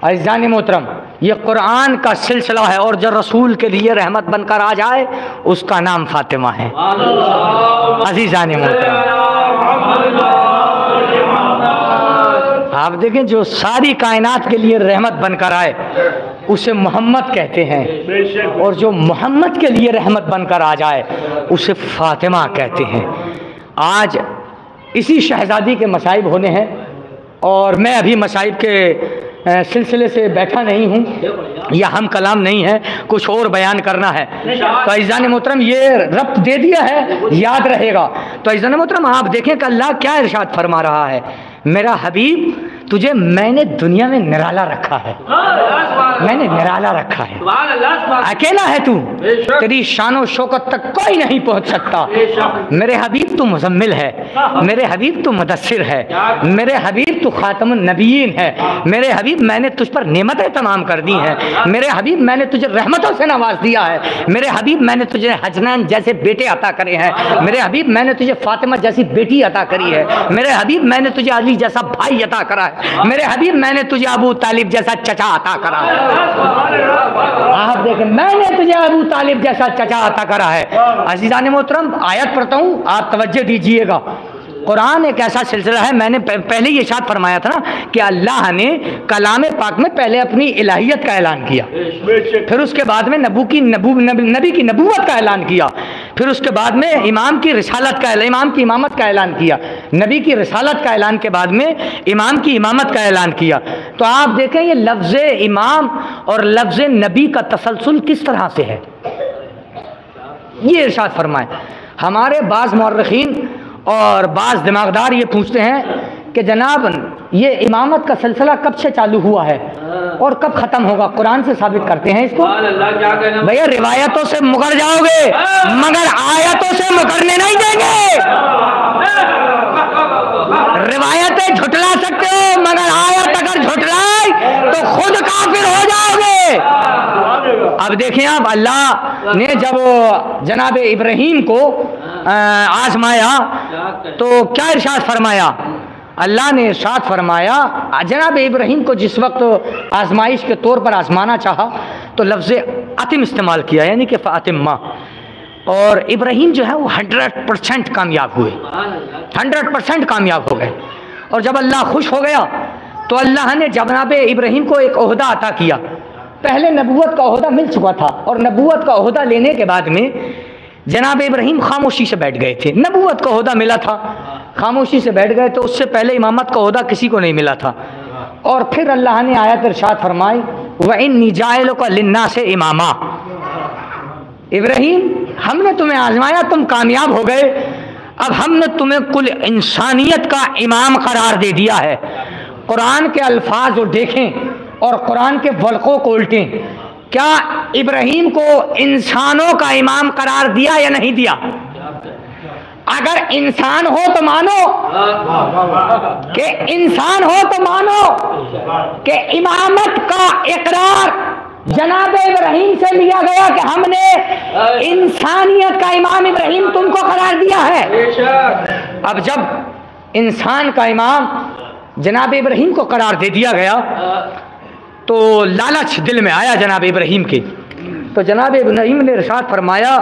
عزیزان محترم، یہ قرآن کا سلسلہ ہے، اور جو رسول کے لیے رحمت بن کر آ جائے اس کا نام فاطمہ ہے۔ عزیزان محترم، آپ دیکھیں جو ساری کائنات کے لیے رحمت بن کر آئے اسے محمد کہتے ہیں، اور جو محمد کے لیے رحمت بن کر آ جائے اسے فاطمہ کہتے ہیں۔ آج اسی شہزادی کے مصائب ہونے ہیں، اور میں ابھی مصائب کے سلسلے سے بیٹھا نہیں ہوں، یا ہم کلام نہیں ہے، کچھ اور بیان کرنا ہے۔ تو عزیزان محترم یہ ربط دے دیا ہے، یاد رہے گا۔ تو عزیزان محترم آپ دیکھیں کہ اللہ کیا ارشاد فرما رہا ہے، میرا حبیب تجھے میں نے دنیا میں نرالا رکھا ہے، میں نے نرالا رکھا ہے، اکیلا ہے تو، تیری شان و شوکت تک کوئی نہیں پہنچ سکتا۔ میرے حبیب تو مزمل ہے، میرے حبیب تو مدثر ہے، میرے حبیب تو خاتم النبیین ہے، میرے حبیب میں نے تجھ پر نعمتیں تمام کر دی ہیں، میرے حبیب میں نے تجھے رحمتوں سے نواز دیا ہے، میرے حبیب میں نے تجھے حسنین جیسے بیٹے عطا کرے ہیں، میرے حبیب میں نے تجھے فاطمہ جیسی بیٹی عطا کری ہے، میرے حبیب میں نے تجھے علی جیسا بھائی عطا کرا ہے، میرے حبیب میں نے تجھے ابو طالب جیسا چچا عطا کرا ہے۔ آپ دیکھیں، میں نے تجھے ابو طالب جیسا چچا عطا کرا ہے۔ عزیزان محترم، آیت پڑھتا ہوں، آپ توجہ دیجئے گا۔ قرآن ایک ایسا سلسلہ ہے، میں نے پہلے یہ ارشاد فرمایا تھا نا کہ اللہ نے کلام پاک میں پہلے اپنی الہیت کا اعلان کیا، پھر اس کے بعد میں نبی کی نبوت کا اعلان کیا، پھر اس کے بعد میں امام کی رسالت کا، امام کی امامت کا اعلان کیا، نبی کی رسالت کا اعلان کے بعد میں امام کی امامت کا اعلان کیا۔ تو آپ دیکھیں یہ لفظ امام اور لفظ نبی کا تسلسل کس طرح سے ہے، یہ ارشاد فرمائے۔ ہمارے بعض مورخین اور بعض دماغدار یہ پوچھتے ہیں کہ جناب یہ امامت کا سلسلہ کب سے چالو ہوا ہے اور کب ختم ہوگا، قرآن سے ثابت کرتے ہیں اس کو؟ بھیا روایتوں سے مکر جاؤ گے مگر آیتوں سے مکرنے نہیں دیں گے۔ روایتیں جھٹلا سکتے ہو مگر آیت اگر جھٹلائے تو خود کافر ہو جاؤ گے۔ اب دیکھیں آپ، اللہ نے جب جناب ابراہیم کو آزمایا تو کیا ارشاد فرمایا؟ اللہ نے ارشاد فرمایا، جناب ابراہیم کو جس وقت آزمائش کے طور پر آزمانا چاہا تو لفظ اتم استعمال کیا، یعنی کہ فاتمہ، اور ابراہیم جو ہے وہ 100% کامیاب ہوئے، 100% کامیاب ہو گئے۔ اور جب اللہ خوش ہو گیا تو اللہ نے جناب ابراہیم کو ایک عہدہ عطا کیا۔ پہلے نبوت کا عہدہ مل چکا تھا، اور نبوت کا عہدہ لینے کے بعد میں جناب ابراہیم خاموشی سے بیٹھ گئے تھے۔ نبوت کا عہدہ ملا تھا، خاموشی سے بیٹھ گئے، تو اس سے پہلے امامت کا عہدہ کسی کو نہیں ملا تھا۔ اور پھر اللہ نے آیت ارشاد فرمائی، وَإِنِّي جَاعِلُكَ لِلنَّاسِ إِمَامًا، ابراہیم ہم نے تمہیں آزمایا، تم کامیاب ہو گئے، اب ہم نے تمہیں کل انسانیت کا امام قرار دے دیا ہے۔ قرآن کے الفاظ اور دیکھیں اور قرآن کے ورقوں کو الٹیں، کیا ابراہیم کو انسانوں کا امام قرار دیا یا نہیں دیا؟ اگر انسان ہو تو مانو کہ انسان ہو تو مانو کہ امامت کا اقرار جناب ابراہیم سے لیا گیا کہ ہم نے انسانیت کا امام ابراہیم تم کو قرار دیا ہے۔ اب جب انسان کا امام جناب ابراہیم کو قرار دے دیا گیا تو لالچ دل میں آیا جناب ابراہیم کے، تو جناب ابراہیم نے ارشاد فرمایا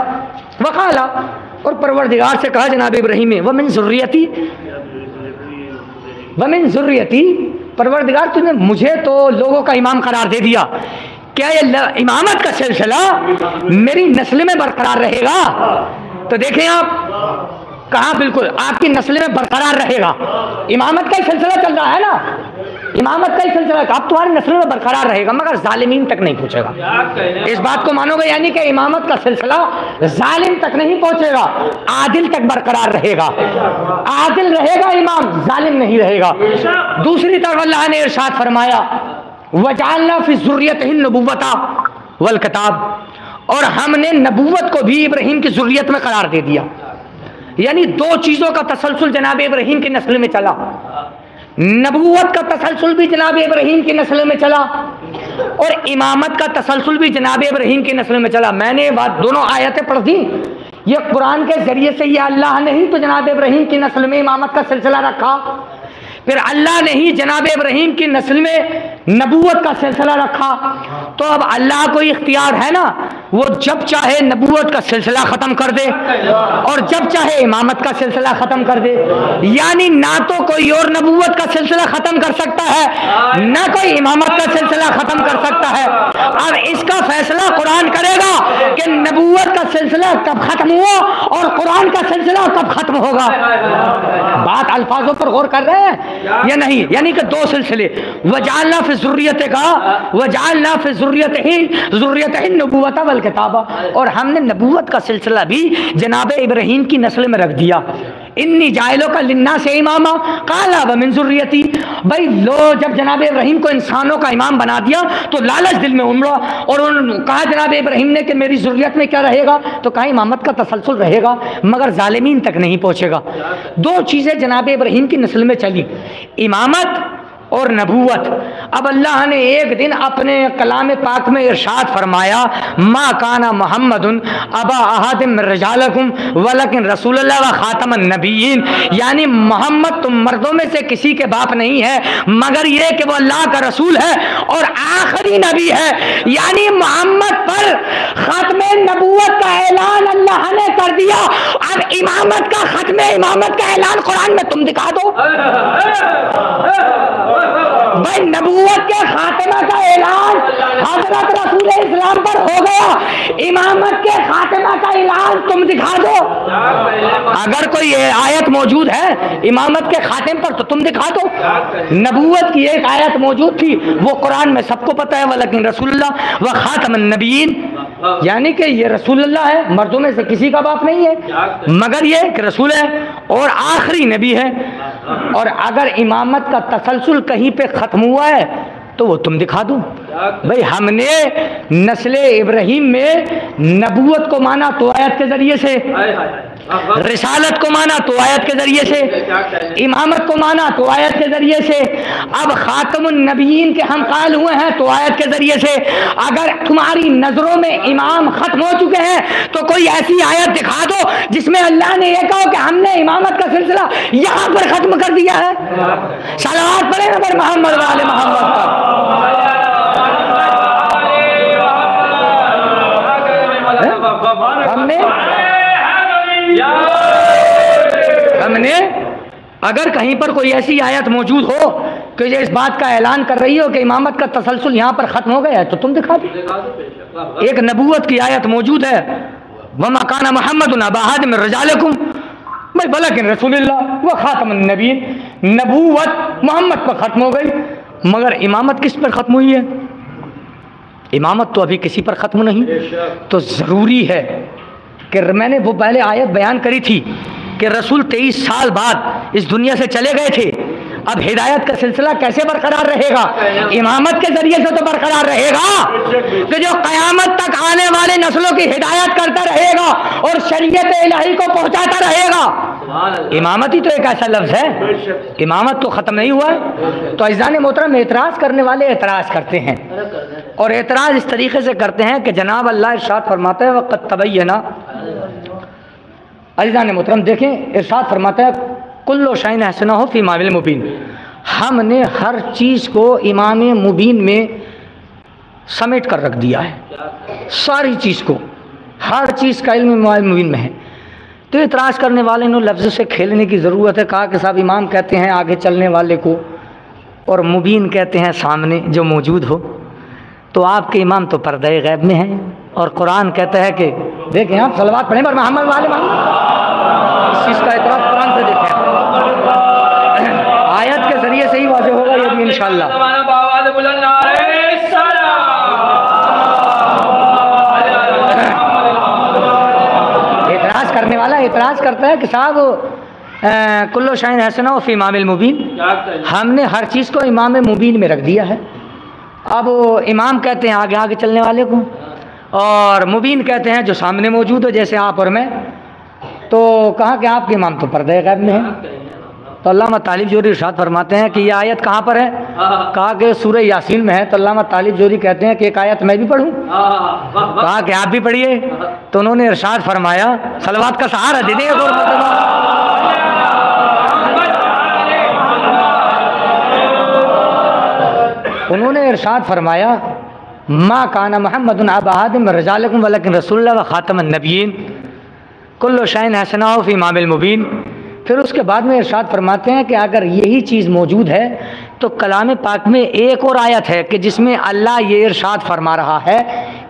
وقالا، اور پروردگار سے کہا جناب ابراہیم نے ومن ذریتی، ومن ذریتی، پروردگار تم نے مجھے تو لوگوں کا امام قرار دے دیا، کیا یہ امامت کا سلسلہ میری نسل میں برقرار رہے گا؟ تو دیکھیں آپ کہاں بالکل آپ کی نسل میں برقرار رہے گا، امامت کا ہی سلسلہ چل رہا ہے نا، امامت کا ہی سلسلہ اب تمہاری نسل میں برقرار رہے گا مگر ظالمین تک نہیں پہنچے گا۔ اس بات کو مانو گے، یعنی کہ امامت کا سلسلہ ظالم تک نہیں پہنچے گا، عادل تک برقرار رہے گا، عادل رہے گا امام، ظالم نہیں رہے گا۔ دوسری طرف اللہ نے ارشاد فرمایا وَجَعَلْنَا فِي ذُرِّيَّتِهِ النُّبُوَّةَ وَالْكِتَابَ، اور ہم نے نبوت کو بھی ابراہیم کی ذریت میں قرار دے دیا، یعنی دو چیزوں کا تسلسل جناب ابراہیم کی نسل میں چلا، نبوت کا تسلسل بھی جناب ابراہیم کی نسل میں چلا اور امامت کا تسلسل بھی جناب ابراہیم کی نسل میں چلا۔ میں نے دونوں آیتیں پڑھ دی، یہ قرآن کے ذریعے سے یہ اللہ نے ہی تو جناب ابراہیم کی نسل میں امامت کا سلسلہ رکھا، پھر اللہ نے ہی جناب ابراہیم کی نسل میں نبوت کا سلسلہ رکھا، تو اب اللہ کو اختیار ہے نا، وہ جب چاہے نبوت کا سلسلہ ختم کر دے اور جب چاہے امامت کا سلسلہ ختم کر دے، یعنی نہ تو کوئی اور نبوت کا سلسلہ ختم کر سکتا ہے نہ کوئی امامت کا سلسلہ ختم کر سکتا ہے۔ اب اس کا فیصلہ قرآن کرے گا کہ نبوت کا سلسلہ کب ختم ہوا اور قرآن کا سلسلہ کب ختم ہوگا۔ بات الفاظوں پر غور کر رہے ہیں یا نہیں؟ یعنی کہ دو سلسلے، وجعلنا فی فی ذریتک وجعلنا فی ذریتہ النبوۃ والکتاب، اور ہم نے نبوت کا سلسلہ بھی جناب ابراہیم کی نسل میں رکھ دیا. انی جاعلک للناس اماما قال ومن ذریتی. بھائی لو جب جناب ابراہیم کو انسانوں کا امام بنا دیا تو لالچ دل میں امڑا، اور کہا جناب ابراہیم نے کہ میری ذریت میں کیا رہے گا، تو کہا امامت کا تسلسل رہے گا مگر ظالمین تک نہیں پہنچے گا. دو چیزیں جناب ابراہیم کی نسل میں چلی، امامت اور نبوت. اب اللہ نے ایک دن اپنے کلام پاک میں ارشاد فرمایا ما کان محمد ابا احد من رجالکم ولکن رسول اللہ و خاتم النبیین، یعنی محمد تم مردوں میں سے کسی کے باپ نہیں ہے مگر یہ کہ وہ اللہ کا رسول ہے اور آخری نبی ہے. یعنی محمد پر ختم نبوت کا اعلان اللہ نے کر دیا. اب امامت کا ختم امامت کا اعلان قرآن میں تم دکھا دو. بھائی نبوت کے خاتمہ کا اعلان حضرت رسول اسلام پر ہو گیا، امامت کے خاتمہ کا اعلان تم دکھا دو. اگر کوئی آیت موجود ہے امامت کے خاتم پر تو تم دکھا دو. نبوت کی ایک آیت موجود تھی وہ قرآن میں سب کو پتہ ہے، ولیکن رسول اللہ و خاتم النبیین، یعنی کہ یہ رسول اللہ ہے، مردوں میں سے کسی کا باپ نہیں ہے مگر یہ کہ رسول ہے اور آخری نبی ہے. اور اگر امامت کا تسلسل کہیں پہ ختم ہوا ہے تو وہ تم دکھا دو. بھئی ہم نے نسل ابراہیم میں نبوت کو مانا تو آیت کے ذریعے سے، رسالت کو مانا تو آیت کے ذریعے سے، امامت کو مانا تو آیت کے ذریعے سے، اب خاتم النبیین کے ہم قائل ہوئے ہیں تو آیت کے ذریعے سے. اگر تمہاری نظروں میں امام ختم ہو چکے ہیں تو کوئی ایسی آیت دکھا دو جس میں اللہ نے یہ کہا کہ ہم نے امامت کا سلسلہ یہاں پر ختم کر دیا ہے. صلوات پڑھیں نبی محمد والے محمد پر. ہم نے اگر کہیں پر کوئی ایسی آیت موجود ہو کہ جو اس بات کا اعلان کر رہی ہو کہ امامت کا تسلسل یہاں پر ختم ہو گیا ہے تو تم دکھا دو. ایک نبوت کی آیت موجود ہے وَمَا كَانَ مُحَمَّدٌ أَبَا أَحَدٍ مِّن رِّجَالِكُمْ وَلَكِن رَّسُولُ اللَّهِ وَخَاتَمُ النَّبِيِّينَ. نبوت محمد پر ختم ہو گئی مگر امامت کس پر ختم ہوئی ہے؟ امامت تو ابھی کسی پر ختم نہیں. تو ضروری ہے کہ میں نے وہ پہلے آیت بیان کری تھی کہ رسول 23 سال بعد اس دنیا سے چلے گئے تھے. اب ہدایت کا سلسلہ کیسے برقرار رہے گا؟ امامت کے ذریعے سے تو برقرار رہے گا کہ جو قیامت تک آنے والے نسلوں کی ہدایت کرتا رہے گا اور شریعت الہی کو پہنچاتا رہے گا. امامت ہی تو ایک ایسا لفظ ہے، امامت تو ختم نہیں ہوا ہے. تو عزیزان محترم اعتراض کرنے والے اعتراض کرتے ہیں اور اعتراض اس طریقے سے کرتے ہیں کہ جناب اللہ ارشاد فرماتا ہے وقت تبینہ. عزیزان محترم دیکھیں ارشاد فرماتا ہے کلو شائن حسنہ ہو فی امام المبین. ہم نے ہر چیز کو امام مبین میں سمیٹ کر رکھ دیا ہے، ساری چیز کو، ہر چیز کا علم امام مبین میں ہے. تو اعتراض کرنے والے نے لفظ سے کھیلنے کی ضرورت ہے. کہا کہ صاحب امام کہتے ہیں آگے چلنے والے کو اور مبین کہتے ہیں سامنے جو موجود ہو. تو آپ کے امام تو پردہ غیب میں ہیں اور قرآن کہتا ہے کہ دیکھیں آپ صلوات پڑھیں پر محمد والے محمد. اس چیز کا اعتراض قرآن سے دیکھیں، آیت کے ذریعے سے ہی واضح ہوگا یہ بھی انشاءاللہ. اعتراض کرنے والا اعتراض کرتا ہے کہ صاحب کلو شائن حسنہ فی امام المبین، ہم نے ہر چیز کو امام مبین میں رکھ دیا ہے. اب امام کہتے ہیں آگے آگے چلنے والے کو اور مبین کہتے ہیں جو سامنے موجود ہو جیسے آپ اور میں. تو کہا کہ آپ کے امام تو پردہ غیب میں ہیں. تو علامہ طالب جوہری ارشاد فرماتے ہیں کہ یہ آیت کہاں پر ہے؟ کہا کہ سورہ یاسین میں ہے. تو علامہ طالب جوہری کہتے ہیں کہ ایک آیت میں بھی پڑھوں؟ کہا کہ آپ بھی پڑھیے. تو انہوں نے ارشاد فرمایا صلوات کا سہارا دے دیں. انہوں نے ارشاد فرمایا ما کان محمد ابا احد من رجالکم ولکن رسول اللہ و خاتم النبیین کل شیء حسنہ فی امام المبین. پھر اس کے بعد میں ارشاد فرماتے ہیں کہ اگر یہی چیز موجود ہے تو کلام پاک میں ایک اور آیت ہے کہ جس میں اللہ یہ ارشاد فرما رہا ہے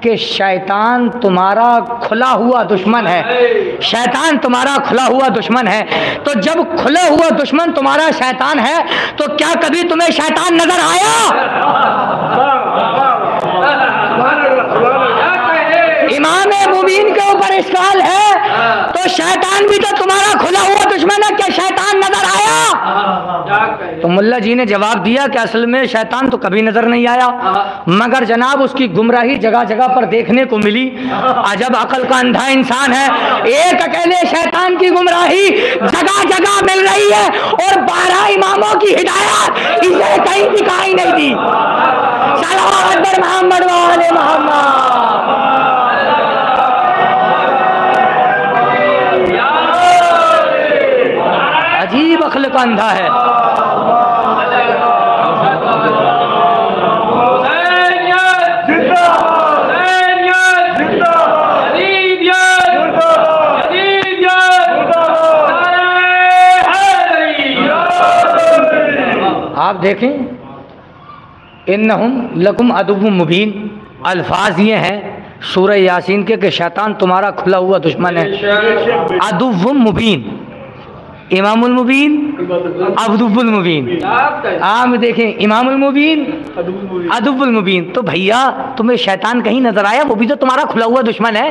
کہ شیطان تمہارا کھلا ہوا دشمن ہے، شیطان تمہارا کھلا ہوا دشمن ہے۔ تو جب کھلا ہوا دشمن تمہارا شیطان ہے تو کیا کبھی تمہیں شیطان نظر آیا؟ امام مبین کے اوپر اشکال ہے تو شیطان بھی تو تمہارا کھلا ہوا دشمن ہے، کیا شیطان نظر آیا؟ تو ملا جی نے جواب دیا کہ اصل میں شیطان تو کبھی نظر نہیں آیا، مگر جناب اس کی گمراہی جگہ جگہ پر دیکھنے کو ملی۔ عجب عقل کا اندھا انسان ہے، ایک اکیلے شیطان کی گمراہی جگہ جگہ مل رہی ہے اور 12 اماموں کی ہدایات اسے کہیں دکھائی نہیں دی۔ صلوات بر محمد و آل محمد۔ عجیب عقل کا اندھا ہے۔ آپ دیکھیں انہم لکم عدو مبین، الفاظ یہ ہیں سورہ یاسین کے کہ شیطان تمہارا کھلا ہوا دشمن ہے، عدو مبین، امام المبین، عدو المبین۔ آپ دیکھیں امام المبین، عدو المبین، تو بھیا تمہیں شیطان کہیں نظر آیا؟ وہ بھی تو تمہارا کھلا ہوا دشمن ہے۔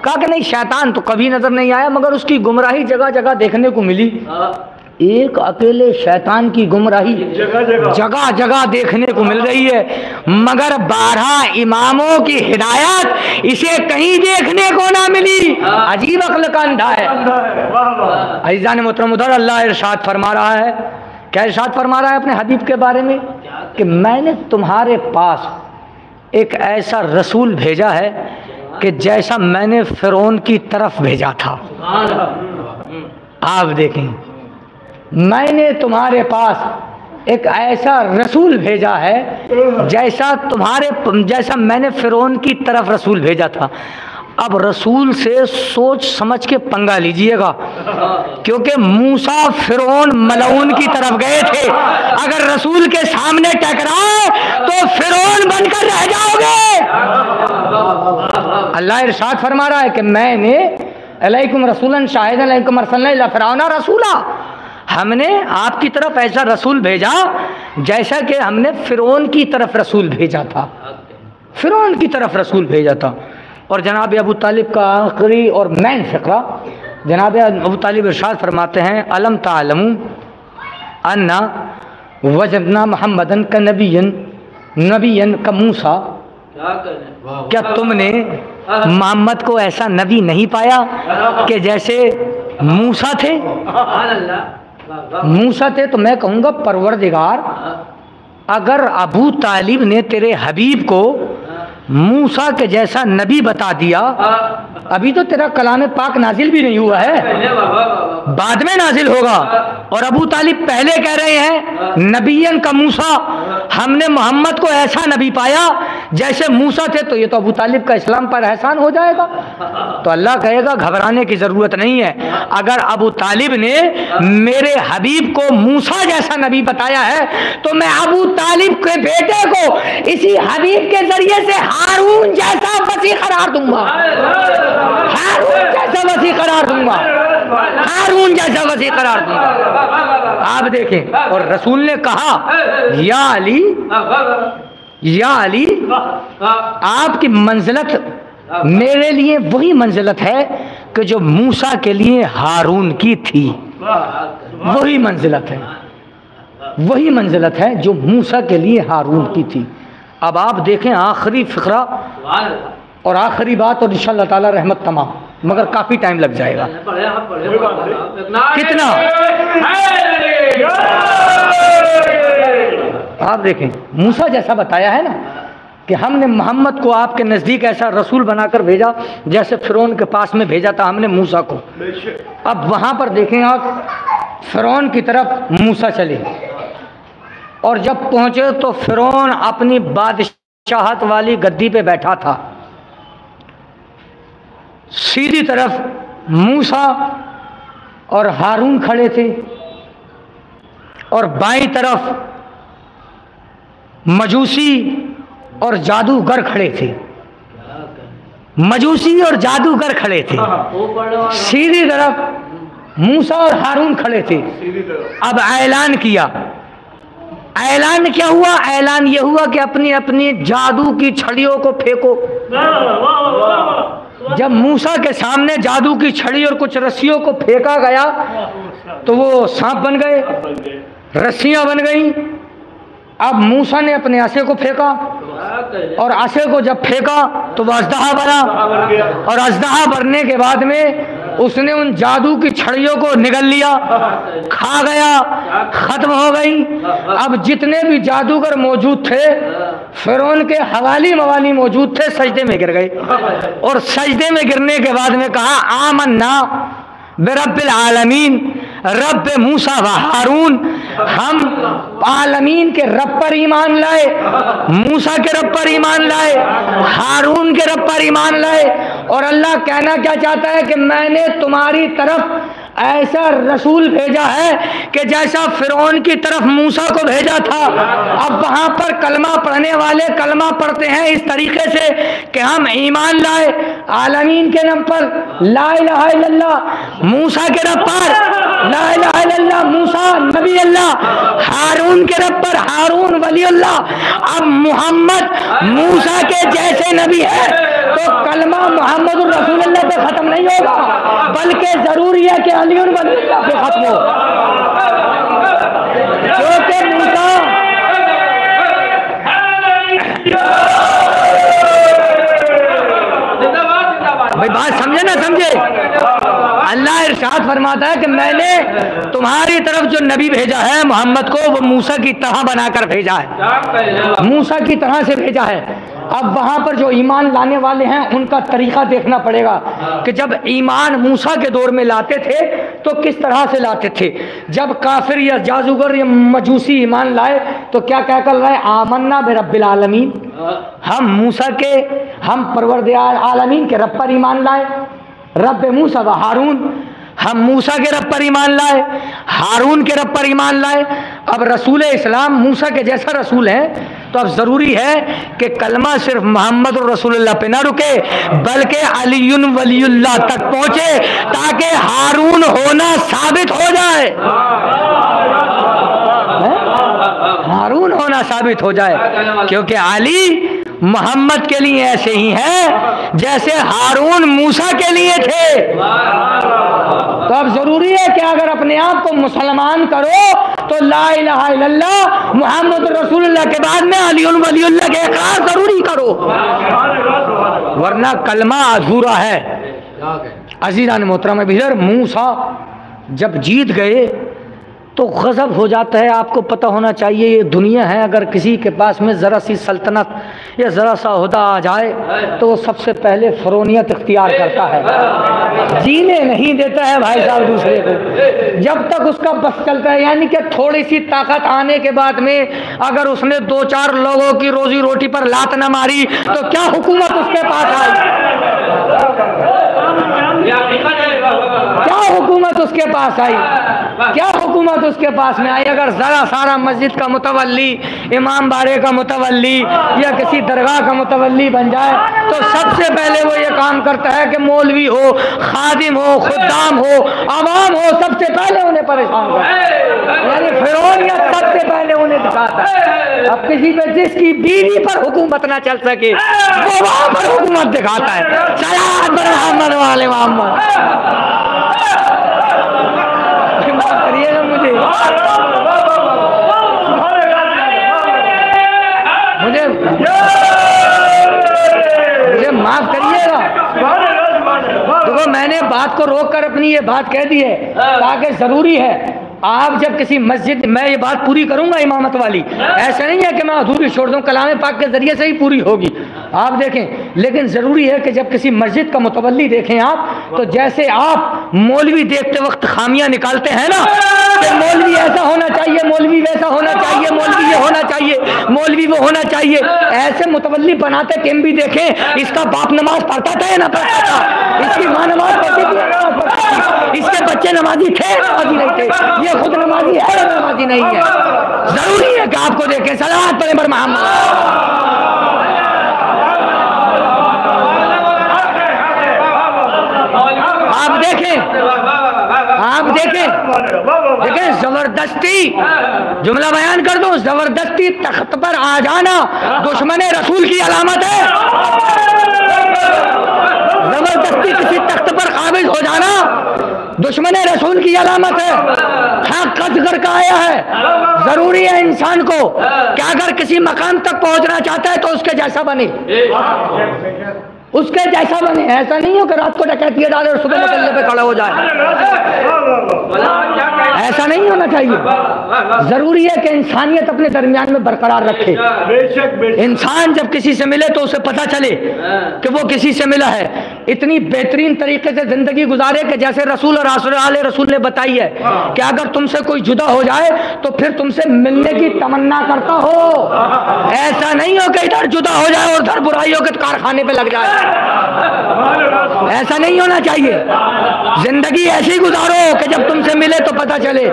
کہا کہ نہیں شیطان تو کبھی نظر نہیں آیا، مگر اس کی گمراہی جگہ جگہ دیکھنے کو ملی۔ ایک اکیلے شیطان کی گمراہی جگہ جگہ دیکھنے کو مل رہی ہے، مگر 12 اماموں کی ہدایت اسے کہیں دیکھنے کو نہ ملی۔ عجیب عقل کا اندھا ہے۔ عزیزان محترم، ادھر اللہ ارشاد فرما رہا ہے، کیا ارشاد فرما رہا ہے اپنے حبیب کے بارے میں؟ کہ میں نے تمہارے پاس ایک ایسا رسول بھیجا ہے کہ جیسا میں نے فرعون کی طرف بھیجا تھا۔ آپ دیکھیں، میں نے تمہارے پاس ایک ایسا رسول بھیجا ہے جیسا میں نے فرعون کی طرف رسول بھیجا تھا۔ اب رسول سے سوچ سمجھ کے پنگا لیجئے گا، کیونکہ موسیٰ فرعون ملعون کی طرف گئے تھے، اگر رسول کے سامنے ٹکرائے تو فرعون بن کر رہ جاؤ گے۔ اللہ ارشاد فرما رہا ہے کہ میں نے علیکم رسولا شاہدا علیکم ارسلنا الی فرعون رسولا، ہم نے آپ کی طرف ایسا رسول بھیجا جیسا کہ ہم نے فرعون کی طرف رسول بھیجا تھا، فرعون کی طرف رسول بھیجا تھا۔ اور جناب ابو طالب کا آخری اور مین فقرہ، جناب ابو طالب ارشاد فرماتے ہیں علم تعلموا انا وجدنا محمدن کا نبیا کا موسیٰ، کیا تم نے محمد کو ایسا نبی نہیں پایا کہ جیسے موسیٰ تھے؟ موسیٰ تھے تو میں کہوں گا پروردگار اگر ابو طالب نے تیرے حبیب کو موسیٰ کے جیسا نبی بتا دیا، ابھی تو تیرا کلام پاک نازل بھی نہیں ہوا ہے، بعد میں نازل ہوگا، اور ابو طالب پہلے کہہ رہے ہیں نبیًا کا موسیٰ، ہم نے محمد کو ایسا نبی پایا جیسے موسیٰ تھے، تو یہ تو ابو طالب کا اسلام پر احسان ہو جائے گا۔ تو اللہ کہے گا گھبرانے کی ضرورت نہیں ہے، اگر ابو طالب نے میرے حبیب کو موسیٰ جیسا نبی بتایا ہے تو میں ابو طالب کے بیٹے کو اسی حبیب کے ذریعے سے ہارون جیسا وسیع قرار دوں گا، ہارون جیسا وسیع قرار دوں گا، ہارون جیسا وسیع قرار دوں گا۔ آپ دیکھیں، اور رسول نے کہا یا علی آپ کی منزلت میرے لیے وہی منزلت ہے کہ جو موسیٰ کے لیے ہارون کی تھی، وہی منزلت ہے، وہی منزلت ہے جو موسیٰ کے لیے ہارون کی تھی۔ اب آپ دیکھیں آخری فقرہ اور آخری بات، اور انشاءاللہ تعالی رحمت تمام، مگر کافی ٹائم لگ جائے گا۔ کتنا؟ آپ دیکھیں موسیٰ جیسا بتایا ہے نا کہ ہم نے محمد کو آپ کے نزدیک ایسا رسول بنا کر بھیجا جیسے فرعون کے پاس میں بھیجا تھا ہم نے موسیٰ کو۔ اب وہاں پر دیکھیں آپ فرعون کی طرف موسیٰ چلے، اور جب پہنچے تو فرعون اپنی بادشاہت والی گدی پہ بیٹھا تھا، سیدھی طرف موسیٰ اور ہارون کھڑے تھے، اور بائیں طرف مجوسی اور جادوگر کھڑے تھے۔ مجوسی اور جادوگر کھڑے تھے، سیدھی طرف موسیٰ اور ہارون کھڑے تھے۔ اب اعلان کیا، اعلان کیا ہوا؟ اعلان یہ ہوا کہ اپنی اپنی جادو کی چھڑیوں کو پھینکو۔ جب موسیٰ کے سامنے جادو کی چھڑی اور کچھ رسیوں کو پھینکا گیا تو وہ سانپ بن گئے، رسیاں بن گئیں۔ اب موسیٰ نے اپنے عصے کو پھینکا اور عصے کو جب پھینکا تو وہ اژدہا بنا، اور اژدہا بننے کے بعد میں اس نے ان جادو کی چھڑیوں کو نگل لیا، کھا گیا، ختم ہو گئی۔ اب جتنے بھی جادوگر موجود تھے، فرعون کے حوالی موالی موجود تھے، سجدے میں گر گئے، اور سجدے میں گرنے کے بعد میں کہا آمنا برب العالمین، رب موسیٰ و ہارون، ہم عالمین کے رب پر ایمان لائے، موسیٰ کے رب پر ایمان لائے، ہارون کے رب پر ایمان لائے۔ اور اللہ کہنا کیا چاہتا ہے کہ میں نے تمہاری طرف ایسا رسول بھیجا ہے کہ جیسا فرعون کی طرف موسیٰ کو بھیجا تھا۔ اب وہاں پر کلمہ پڑھنے والے کلمہ پڑھتے ہیں اس طریقے سے کہ ہم ایمان لائے عالمین کے نام پر، لا الہ الا اللہ، موسیٰ کے رب پر لا الہ الا اللہ، موسیٰ نبی اللہ، ہارون کے رب پر ہارون ولی اللہ۔ اب محمد موسیٰ کے جیسے نبی ہے تو کلمہ محمد الرسول اللہ پہ ختم نہیں ہوگا، بلکہ ضروری ہے کہ علی ولی اللہ پہ ختم ہو، کیونکہ موسیٰ بھائی بات سمجھے نہ سمجھے، اللہ ارشاد فرماتا ہے کہ میں نے تمہاری طرف جو نبی بھیجا ہے محمد کو، وہ موسیٰ کی طرح بنا کر بھیجا ہے، موسیٰ کی طرح سے بھیجا ہے۔ اب وہاں پر جو ایمان لانے والے ہیں ان کا طریقہ دیکھنا پڑے گا کہ جب ایمان موسیٰ کے دور میں لاتے تھے تو کس طرح سے لاتے تھے۔ جب کافر یا جادوگر یا مجوسی ایمان لائے تو کیا کہہ کر لائے؟ آمنا برب العالمین، ہم موسیٰ کے، ہم پروردگار عالمین کے رب پر ایمان لائے، رب موسیٰ و ہارون، ہم موسیٰ کے رب پر ایمان لائے، ہارون کے رب پر ایمان لائے۔ اب رسول اسلام موسیٰ کے جیسا رسول ہے تو اب ضروری ہے کہ کلمہ صرف محمد الرسول اللہ پہ نہ رکے بلکہ علی ولی اللہ تک پہنچے، تاکہ ہارون ہونا ثابت ہو جائے، ہارون ہونا ثابت ہو جائے، کیونکہ علی محمد کے لیے ایسے ہی ہیں جیسے ہارون موسیٰ کے لیے تھے۔ تو اب ضروری ہے کہ اگر اپنے آپ کو مسلمان کرو تو لا الہ الا اللہ محمد رسول اللہ کے بعد میں علی ولی اللہ کے اقرار ضروری کرو، ورنہ کلمہ ادھورا ہے۔ عزیزان محترم بھیڑ، موسیٰ جب جیت گئے تو غضب ہو جاتا ہے۔ آپ کو پتہ ہونا چاہیے یہ دنیا ہے، اگر کسی کے پاس میں ذرا سی سلطنت یا ذرا سا عہدہ آ جائے تو وہ سب سے پہلے فرعونیت اختیار کرتا ہے، جینے نہیں دیتا ہے بھائی صاحب دوسرے کو، جب تک اس کا بس چلتا ہے۔ یعنی کہ تھوڑی سی طاقت آنے کے بعد میں اگر اس نے دو چار لوگوں کی روزی روٹی پر لات نہ ماری تو کیا حکومت اس کے پاس آئی؟ کیا حکومت اس کے پاس آئی؟ کیا حکومت اس کے پاس میں آئی؟ اگر ذرا سارا مسجد کا متولی، امام بارے کا متولی یا کسی درگاہ کا متولی بن جائے تو سب سے پہلے وہ یہ کام کرتا ہے کہ مولوی ہو، خادم ہو، خدام ہو، عوام ہو، سب سے پہلے انہیں پریشان کرتا ہے۔ یعنی فرعونیت سب سے پہلے انہیں دکھاتا ہے۔ اب کسی پہ جس کی بیوی پر حکومت نہ چل سکے وہ وہاں پر حکومت دکھاتا ہے۔ صلوات بر محمد والے محمد۔ معاف کریے گا مجھے معاف کریے گا۔ دیکھو میں نے بات کو روک کر اپنی یہ بات کہہ دی ہے تاکہ ضروری ہے آپ جب کسی مسجد، میں یہ بات پوری کروں گا امامت والی، ایسا نہیں ہے کہ میں ادھوری چھوڑ دوں، کلام پاک کے ذریعے سے ہی پوری ہوگی، آپ دیکھیں۔ لیکن ضروری ہے کہ جب کسی مسجد کا متولی دیکھیں آپ تو جیسے آپ مولوی دیکھتے وقت خامیاں نکالتے ہیں نا کہ مولوی ایسا ہونا چاہیے، مولوی ویسا ہونا چاہیے، مولوی یہ ہونا چاہیے، مولوی وہ ہونا چاہیے، ایسے متولی بناتے کہ ہم بھی دیکھیں اس کا باپ نماز پڑھتا تھا یا نہ پڑھتا تھا، اس کی ماں نماز پڑھتی تھی یا نماز پڑھتی تھی، اس کے بچے نمازی تھے نمازی نہیں تھے، یہ خود نمازی ہے یا نمازی نہیں ہے۔ ضروری ہے کہ آپ کو دیکھیں۔ صلوات پڑھیں بر محمد۔ دیکھیں زبردستی جملہ بیان کر دو، زبردستی تخت پر آ جانا دشمن رسول کی علامت ہے، زبردستی کسی تخت پر قابض ہو جانا دشمن رسول کی علامت ہے۔ حق کر کا آیا ہے، ضروری ہے انسان کو کہ اگر کسی مقام تک پہنچنا چاہتا ہے تو اس کے جیسا بنے، اس کے جیسا بنے، ایسا نہیں ہو کہ رات کو ڈکیتی ڈالے اور صبح نکلنے پہ کھڑا ہو جائے، ایسا نہیں ہونا چاہیے۔ ضروری ہے کہ انسانیت اپنے درمیان میں برقرار رکھے۔ انسان جب کسی سے ملے تو اسے پتہ چلے کہ وہ کسی سے ملا ہے، اتنی بہترین طریقے سے زندگی گزارے کہ جیسے رسول اور رسول نے بتائی ہے کہ اگر تم سے کوئی جدا ہو جائے تو پھر تم سے ملنے کی تمنا کرتا ہو، ایسا نہیں ہو کہ ادھر جدا ہو جائے اور ادھر برائیوں کے کارخانے پہ لگ جائے، ایسا نہیں ہونا چاہیے۔ زندگی ایسی گزارو کہ جب تم سے ملے تو پتہ چلے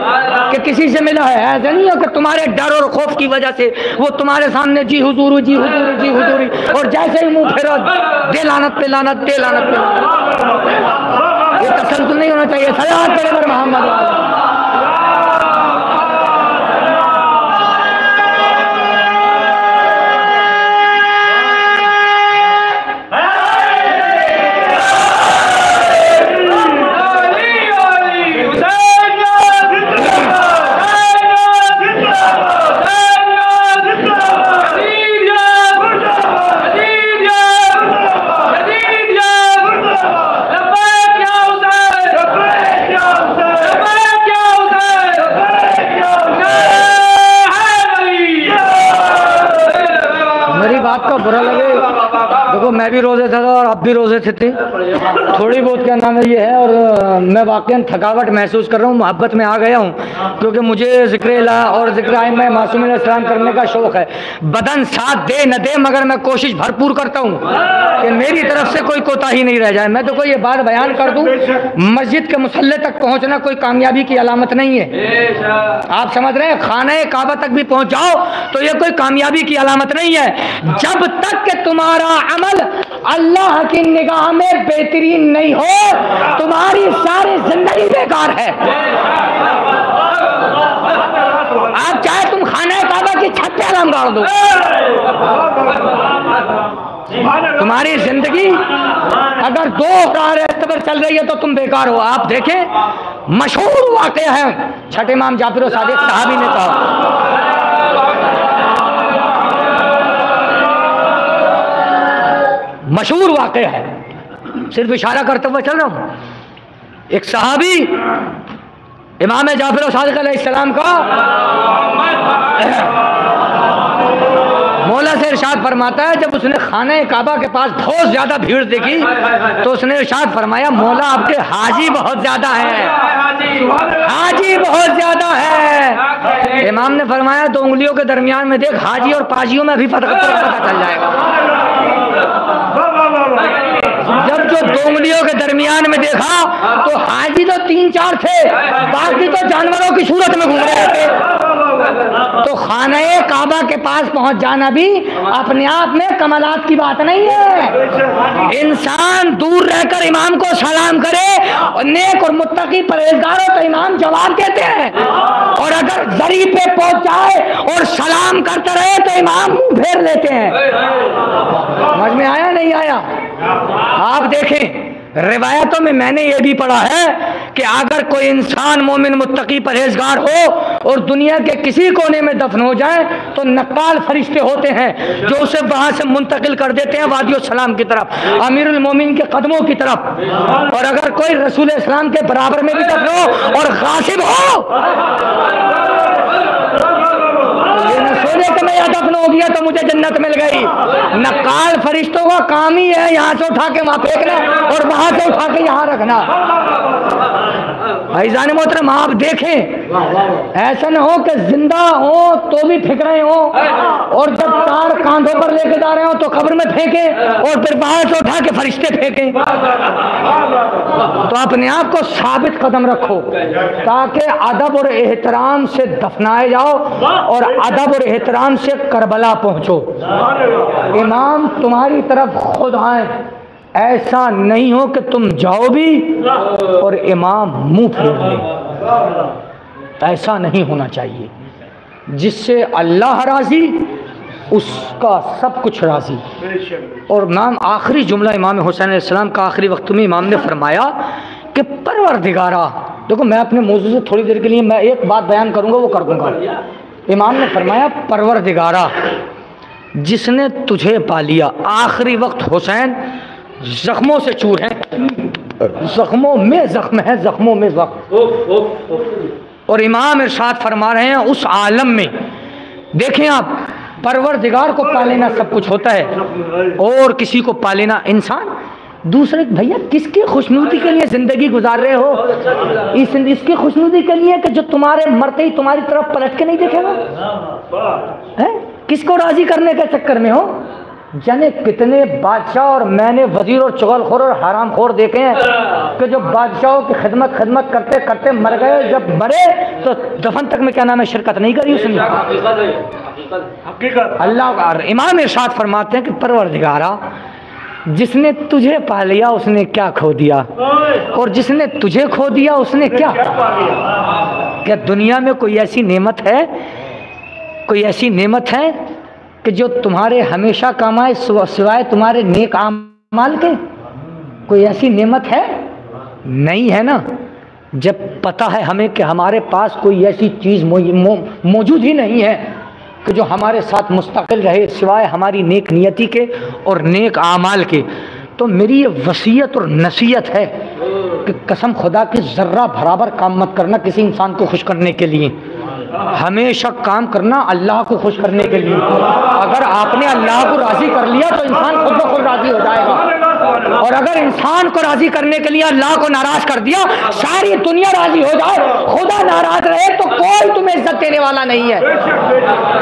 کہ کسی سے ملا ہے، ایسا نہیں ہو کہ تمہارے ڈر اور خوف کی وجہ سے وہ تمہارے سامنے جی حضور جی حضور جی حضور، اور جیسے ہی منہ پھیرو دے لعنت پہ لعنت دے لعنت پہ لعنت۔ یہ تسلسل نہیں ہونا چاہیے۔ صلوات پڑھیں بر محمد۔ برا لگے دیکھو، میں بھی روزے تھا اور آپ بھی روزے تھے، تھوڑی بہت کیا نام ہے یہ ہے، اور میں واقعاً تھکاوٹ محسوس کر رہا ہوں، محبت میں آ گیا ہوں کیونکہ مجھے ذکر الہ اور ذکر ائمہ معصومین علیہ السلام کرنے کا شوق ہے۔ بدن ساتھ دے نہ دے مگر میں کوشش بھرپور کرتا ہوں کہ میری طرف سے کوئی کوتاہی نہیں رہ جائے۔ میں تو کوئی یہ بات بیان کر دوں، مسجد کے مصلی تک پہنچنا کوئی کامیابی کی علامت نہیں ہے، آپ سمجھ رہے ہیں؟ خانہ کعبہ تک بھی پہنچ جاؤ تو یہ کوئی کامیابی کی علامت نہیں ہے، جب تک کہ تمہارا عمل اللہ کی نگاہ میں بہترین نہیں ہو تمہاری ساری زندگی بیکار ہے۔ آپ چاہے تم خانہ کعبہ کی چھت پہ علم گاڑ دو، تمہاری زندگی اگر دو راہ پر چل رہی ہے تو تم بیکار ہو۔ آپ دیکھیں مشہور واقعہ ہے، چھٹے امام جعفر صادق صحابی نے کہا، مشہور واقعہ ہے، صرف اشارہ کرتے ہوئے چل رہا ہوں۔ ایک صحابی امام جعفر صادق علیہ السلام کا مولا سے ارشاد فرماتا ہے، جب اس نے خانہ کعبہ کے پاس بہت زیادہ بھیڑ دیکھی تو اس نے ارشاد فرمایا، مولا آپ کے حاجی بہت زیادہ ہیں، حاجی بہت زیادہ ہے۔ امام نے فرمایا، دو انگلیوں کے درمیان میں دیکھ، حاجی اور پاجیوں میں بھی پتہ چل جائے گا۔ جب جو دو انگلیوں کے درمیان میں دیکھا تو حاجی تو 3-4 تھے، باقی تو جانوروں کی صورت میں گھوم رہے تھے۔ تو خانہ کعبہ کے پاس پہنچ جانا بھی اپنے آپ میں کمالات کی بات نہیں ہے۔ انسان دور رہ کر امام کو سلام کرے، اور نیک اور متقی پرہیزگار ہو تو امام جواب دیتے ہیں، اور اگر ذریع پہ پہنچ جائے اور سلام کرتا رہے تو امام منہ پھیر لیتے ہیں۔ سمجھ میں آیا نہیں آیا؟ آپ دیکھیں روایتوں میں نے یہ بھی پڑھا ہے کہ اگر کوئی انسان مومن متقی پرہیزگار ہو اور دنیا کے کسی کونے میں دفن ہو جائے تو نقال فرشتے ہوتے ہیں جو اسے وہاں سے منتقل کر دیتے ہیں وادی السلام کی طرف، امیر المومنین کے قدموں کی طرف۔ اور اگر کوئی رسول اسلام کے برابر میں بھی دفن ہو اور غاصب ہو، یہ نہ سوچے کہ میں یہاں دفن ہو گیا تو مجھے جنت مل گئی۔ نقال فرشتوں کا کام ہی ہے یہاں سے اٹھا کے وہاں پھینکنا اور وہاں سے اٹھا کے یہاں رکھنا۔ بھائیزان محترم آپ دیکھیں، ایسا نہ ہو کہ زندہ ہو تو بھی پھینک رہے ہوں، اور جب تار کاندھوں پر لے کے جا رہے ہوں تو قبر میں پھینکیں اور پھر وہاں سے اٹھا کے فرشتے پھینکیں۔ تو اپنے آپ کو ثابت قدم رکھو تاکہ ادب اور احترام سے دفنائے جاؤ اور ادب اور احترام سے کربلا پہنچو۔ امام تمہاری طرف خود آئیں ایسا نہیں ہو کہ تم جاؤ بھی اور امام منہ پھیر لے، ایسا نہیں ہونا چاہیے۔ جس سے اللہ راضی اس کا سب کچھ راضی۔ اور امام آخری جملہ امام حسین علیہ السلام کا آخری وقت میں امام نے فرمایا کہ پروردگارا، دیکھو میں اپنے موضوع سے تھوڑی دیر کے لیے میں ایک بات بیان کروں گا، وہ کر دوں گا۔ امام نے فرمایا پروردگارا جس نے تجھے پا لیا، آخری وقت حسین زخموں سے چور ہیں، زخموں میں زخم ہے، زخموں میں زخم، اور امام ارشاد فرما رہے ہیں اس عالم میں، دیکھیں آپ، پروردگار کو پا لینا سب کچھ ہوتا ہے اور کسی کو پا لینا انسان دوسرے، بھیا کس کی خوشنودی کے لیے زندگی گزار رہے ہو؟ اس کی خوشنودی کے لیے کہ جو تمہارے مرتے ہی تمہاری طرف پلٹ کے نہیں دیکھے گا؟ کس کو راضی کرنے کے چکر میں ہو؟ جانے کتنے بادشاہ اور میں نے وزیر اور چغل خور اور حرام خور دیکھے ہیں کہ جو بادشاہوں کی خدمت کرتے کرتے مر گئے، جب مرے تو دفن تک میں کیا نام ہے شرکت نہیں کری اس نے۔ اللہ امام ارشاد فرماتے ہیں کہ پروردگارا جس نے تجھے پا لیا اس نے کیا کھو دیا، اور جس نے تجھے کھو دیا اس نے کیا پا لیا۔ کیا دنیا میں کوئی ایسی نعمت ہے، کوئی ایسی نعمت ہے کہ جو تمہارے ہمیشہ کام آئے سوائے تمہارے نیک اعمال کے؟ کوئی ایسی نعمت ہے؟ نہیں ہے نا۔ جب پتہ ہے ہمیں کہ ہمارے پاس کوئی ایسی چیز موجود ہی نہیں ہے کہ جو ہمارے ساتھ مستقل رہے سوائے ہماری نیک نیتی کے اور نیک اعمال کے، تو میری یہ وصیت اور نصیحت ہے کہ قسم خدا کی ذرہ برابر کام مت کرنا کسی انسان کو خوش کرنے کے لیے، ہمیشہ کام کرنا اللہ کو خوش کرنے کے لیے۔ اگر آپ نے اللہ کو راضی کر لیا تو انسان خود بخود راضی ہو جائے گا، اور اگر انسان کو راضی کرنے کے لیے اللہ کو ناراض کر دیا ساری دنیا راضی ہو جائے، خدا ناراض رہے تو کوئی تمہیں عزت دینے والا نہیں ہے۔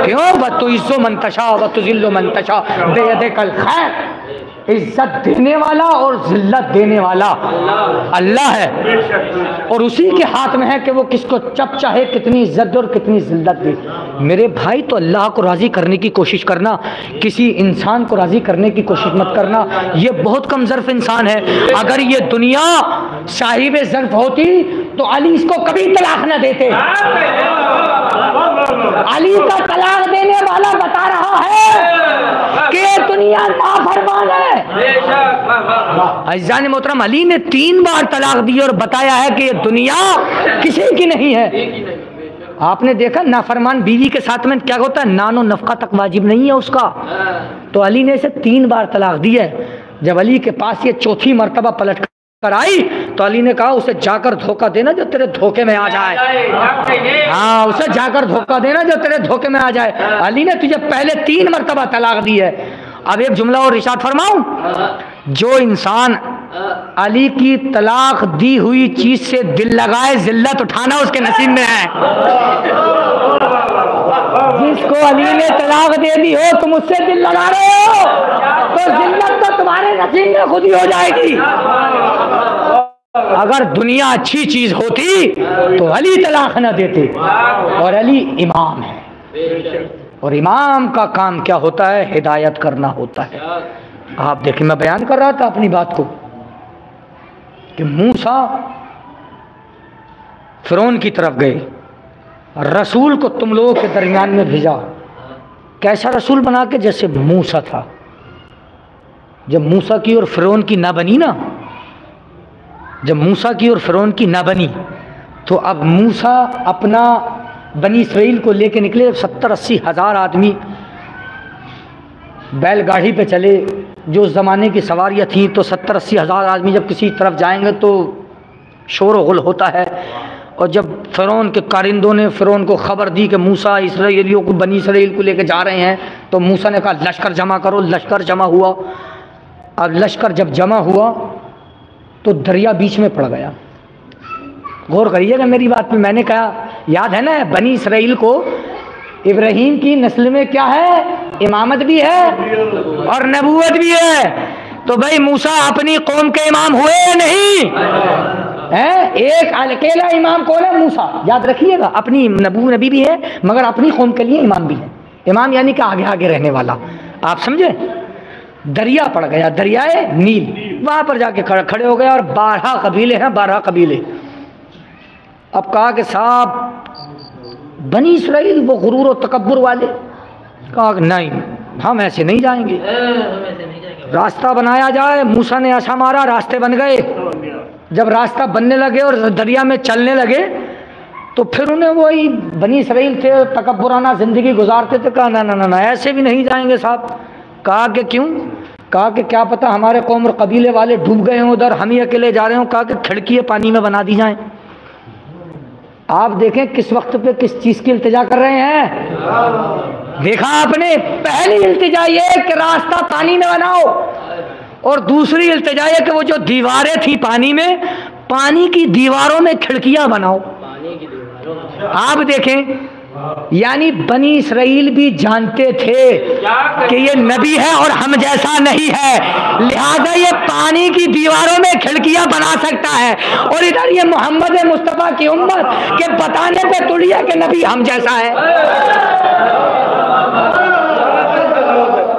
کیوں؟ وَتُعِزُّ مَن تَشَاءُ وَتُذِلُّ مَن تَشَاءُ بِیَدِکَ الْخَیرُ، عزت دینے والا اور ذلت دینے والا اللہ ہے، اور اسی کے ہاتھ میں ہے کہ وہ کس کو جب چاہے کتنی عزت دے اور کتنی ذلت دے۔ میرے بھائی تو اللہ کو راضی کرنے کی کوشش کرنا، کسی انسان کو راضی کرنے کی کوشش مت کرنا، یہ بہت کم ظرف انسان ہے۔ اگر یہ دنیا صاحب ظرف ہوتی تو علی اس کو کبھی طلاق نہ دیتے۔ علی کا طلاق دینے والا بتا رہا ہے کہ یہ دنیا نافرمان ہے۔ عزیزان محترم، علی نے 3 بار طلاق دی اور بتایا ہے کہ یہ دنیا کسی کی نہیں ہے۔ آپ نے دیکھا نافرمان بیوی کے ساتھ میں کیا ہوتا ہے، نان و نفقہ تک واجب نہیں ہے اس کا، تو علی نے اسے 3 بار طلاق دی ہے۔ جب علی کے پاس یہ 4تھی مرتبہ پلٹ کر آئی تو علی نے کہا اسے جا کر دھوکہ دینا جو تیرے دھوکے میں آ جائے، ہاں اسے جا کر دھوکہ دینا جو تیرے دھوکے میں آ جائے۔ علی نے تجھے پہلے 3 مرتبہ طلاق دی ہے۔ اب ایک جملہ اور ارشاد فرماؤں، جو انسان علی کی طلاق دی ہوئی چیز سے دل لگائے ذلت اٹھانا اس کے نصیب میں ہے۔ جس کو علی نے طلاق دے دی ہو تم اس سے دل لگا رہے ہو تو ذلت تو تمہارے نصیب میں خود ہی ہو جائے گی۔ اگر دنیا اچھی چیز ہوتی تو علی طلاق نہ دیتے، اور علی امام ہے، اور امام کا کام کیا ہوتا ہے؟ ہدایت کرنا ہوتا ہے۔ آپ دیکھیں میں بیان کر رہا تھا اپنی بات کو کہ موسیٰ فرعون کی طرف گئے، رسول کو تم لوگوں کے درمیان میں بھیجا، کیسا رسول بنا کے؟ جیسے موسیٰ تھا۔ جب موسیٰ کی اور فرعون کی نہ بنی نا، جب موسیٰ کی اور فرعون کی نہ بنی تو اب موسیٰ اپنا بنی اسرائیل کو لے کے نکلے، 70-80 ہزار آدمی بیل گاڑی پہ چلے، جو اس زمانے کی سواریاں تھیں، تو 70-80 ہزار آدمی جب کسی طرف جائیں گے تو شور و غل ہوتا ہے۔ اور جب فرعون کے کارندوں نے فرعون کو خبر دی کہ موسیٰ اسرائیلیوں کو بنی اسرائیل کو لے کے جا رہے ہیں، تو موسیٰ نے کہا لشکر جمع کرو۔ لشکر جمع ہوا۔ اب لشکر جب جمع ہوا تو دریا بیچ میں پڑ گیا۔ غور کریے گا میری بات پہ، میں نے کہا یاد ہے نا بنی اسرائیل کو ابراہیم کی نسل میں کیا ہے؟ امامت بھی ہے اور نبوت بھی ہے۔ تو بھائی موسیٰ اپنی قوم کے امام ہوئے یا نہیں؟ ایک اکیلا امام کون ہے؟ موسیٰ۔ یاد رکھیے گا، اپنی نبی بھی ہے مگر اپنی قوم کے لیے امام بھی ہے۔ امام یعنی کہ آگے آگے رہنے والا، آپ سمجھے؟ دریا پڑ گیا، دریائے نیل، وہاں پر جا کے کھڑے ہو گئے، اور 12 قبیلے ہیں، 12 قبیلے. اب کہا کہ صاحب بنی اسرائیل وہ غرور و تکبر والے، کہا کہ نہیں ہم ایسے نہیں جائیں گے، راستہ بنایا جائے. موسیٰ نے ایسا مارا، راستے بن گئے. جب راستہ بننے لگے اور دریا میں چلنے لگے تو پھر انہیں وہی بنی اسرائیل تھے، تکبرانہ زندگی گزارتے تھے، کہا نہ ایسے بھی نہیں جائیں گے صاحب. کہا کہ کیوں؟ کہا کہ کیا پتہ ہمارے قوم اور قبیلے والے ڈوب گئے ہوں ادھر، ہم ہی اکیلے جا رہے ہوں. کہا کہ کھڑکی پانی میں بنا دی جائیں. آپ دیکھیں کس وقت پہ کس چیز کی التجا کر رہے ہیں. دیکھا آپ نے، پہلی التجا یہ کہ راستہ پانی میں بناؤ، اور دوسری التجا یہ کہ وہ جو دیواریں تھیں پانی میں، پانی کی دیواروں میں کھڑکیاں بناؤ. آپ دیکھیں، یعنی بنی اسرائیل بھی جانتے تھے کہ یہ نبی ہے اور ہم جیسا نہیں ہے، لہذا یہ پانی کی دیواروں میں کھڑکیاں بنا سکتا ہے، اور ادھر یہ محمد مصطفیٰ کی امت کے بتانے پہ تلی ہے کہ نبی ہم جیسا ہے.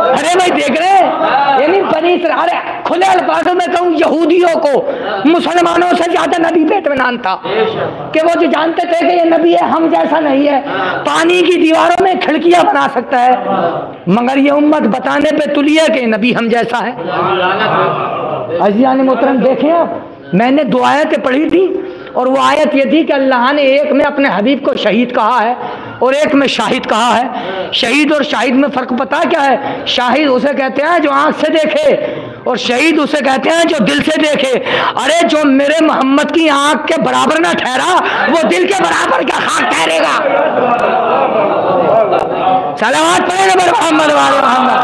ارے بھائی دیکھ رہے ہیں، یعنی بنی اسرائیل، ارے کھلے الفاظوں میں کہوں یہودیوں کو مسلمانوں سے زیادہ نبی پہ اطمینان تھا کہ وہ جو جانتے تھے کہ یہ نبی ہے ہم جیسا نہیں ہے، پانی کی دیواروں میں کھڑکیاں بنا سکتا ہے، مگر یہ امت بتانے پہ تلی ہے کہ یہ نبی ہم جیسا ہے. عزیزان محترم دیکھیں، آپ میں نے 2 آیتیں پڑھی تھی، اور وہ آیت یہ تھی کہ اللہ نے ایک میں اپنے حبیب کو شہید کہا ہے اور ایک میں شاہد کہا ہے. شہید اور شاہد میں فرق پتہ کیا ہے؟ شاہد اسے کہتے ہیں جو آنکھ سے دیکھے، اور شہید اسے کہتے ہیں جو دل سے دیکھے. ارے جو میرے محمد کی آنکھ کے برابر نہ ٹھہرا وہ دل کے برابر کیا خاک ٹھہرے گا. صلوات پڑھیں نبی محمد والے محمد.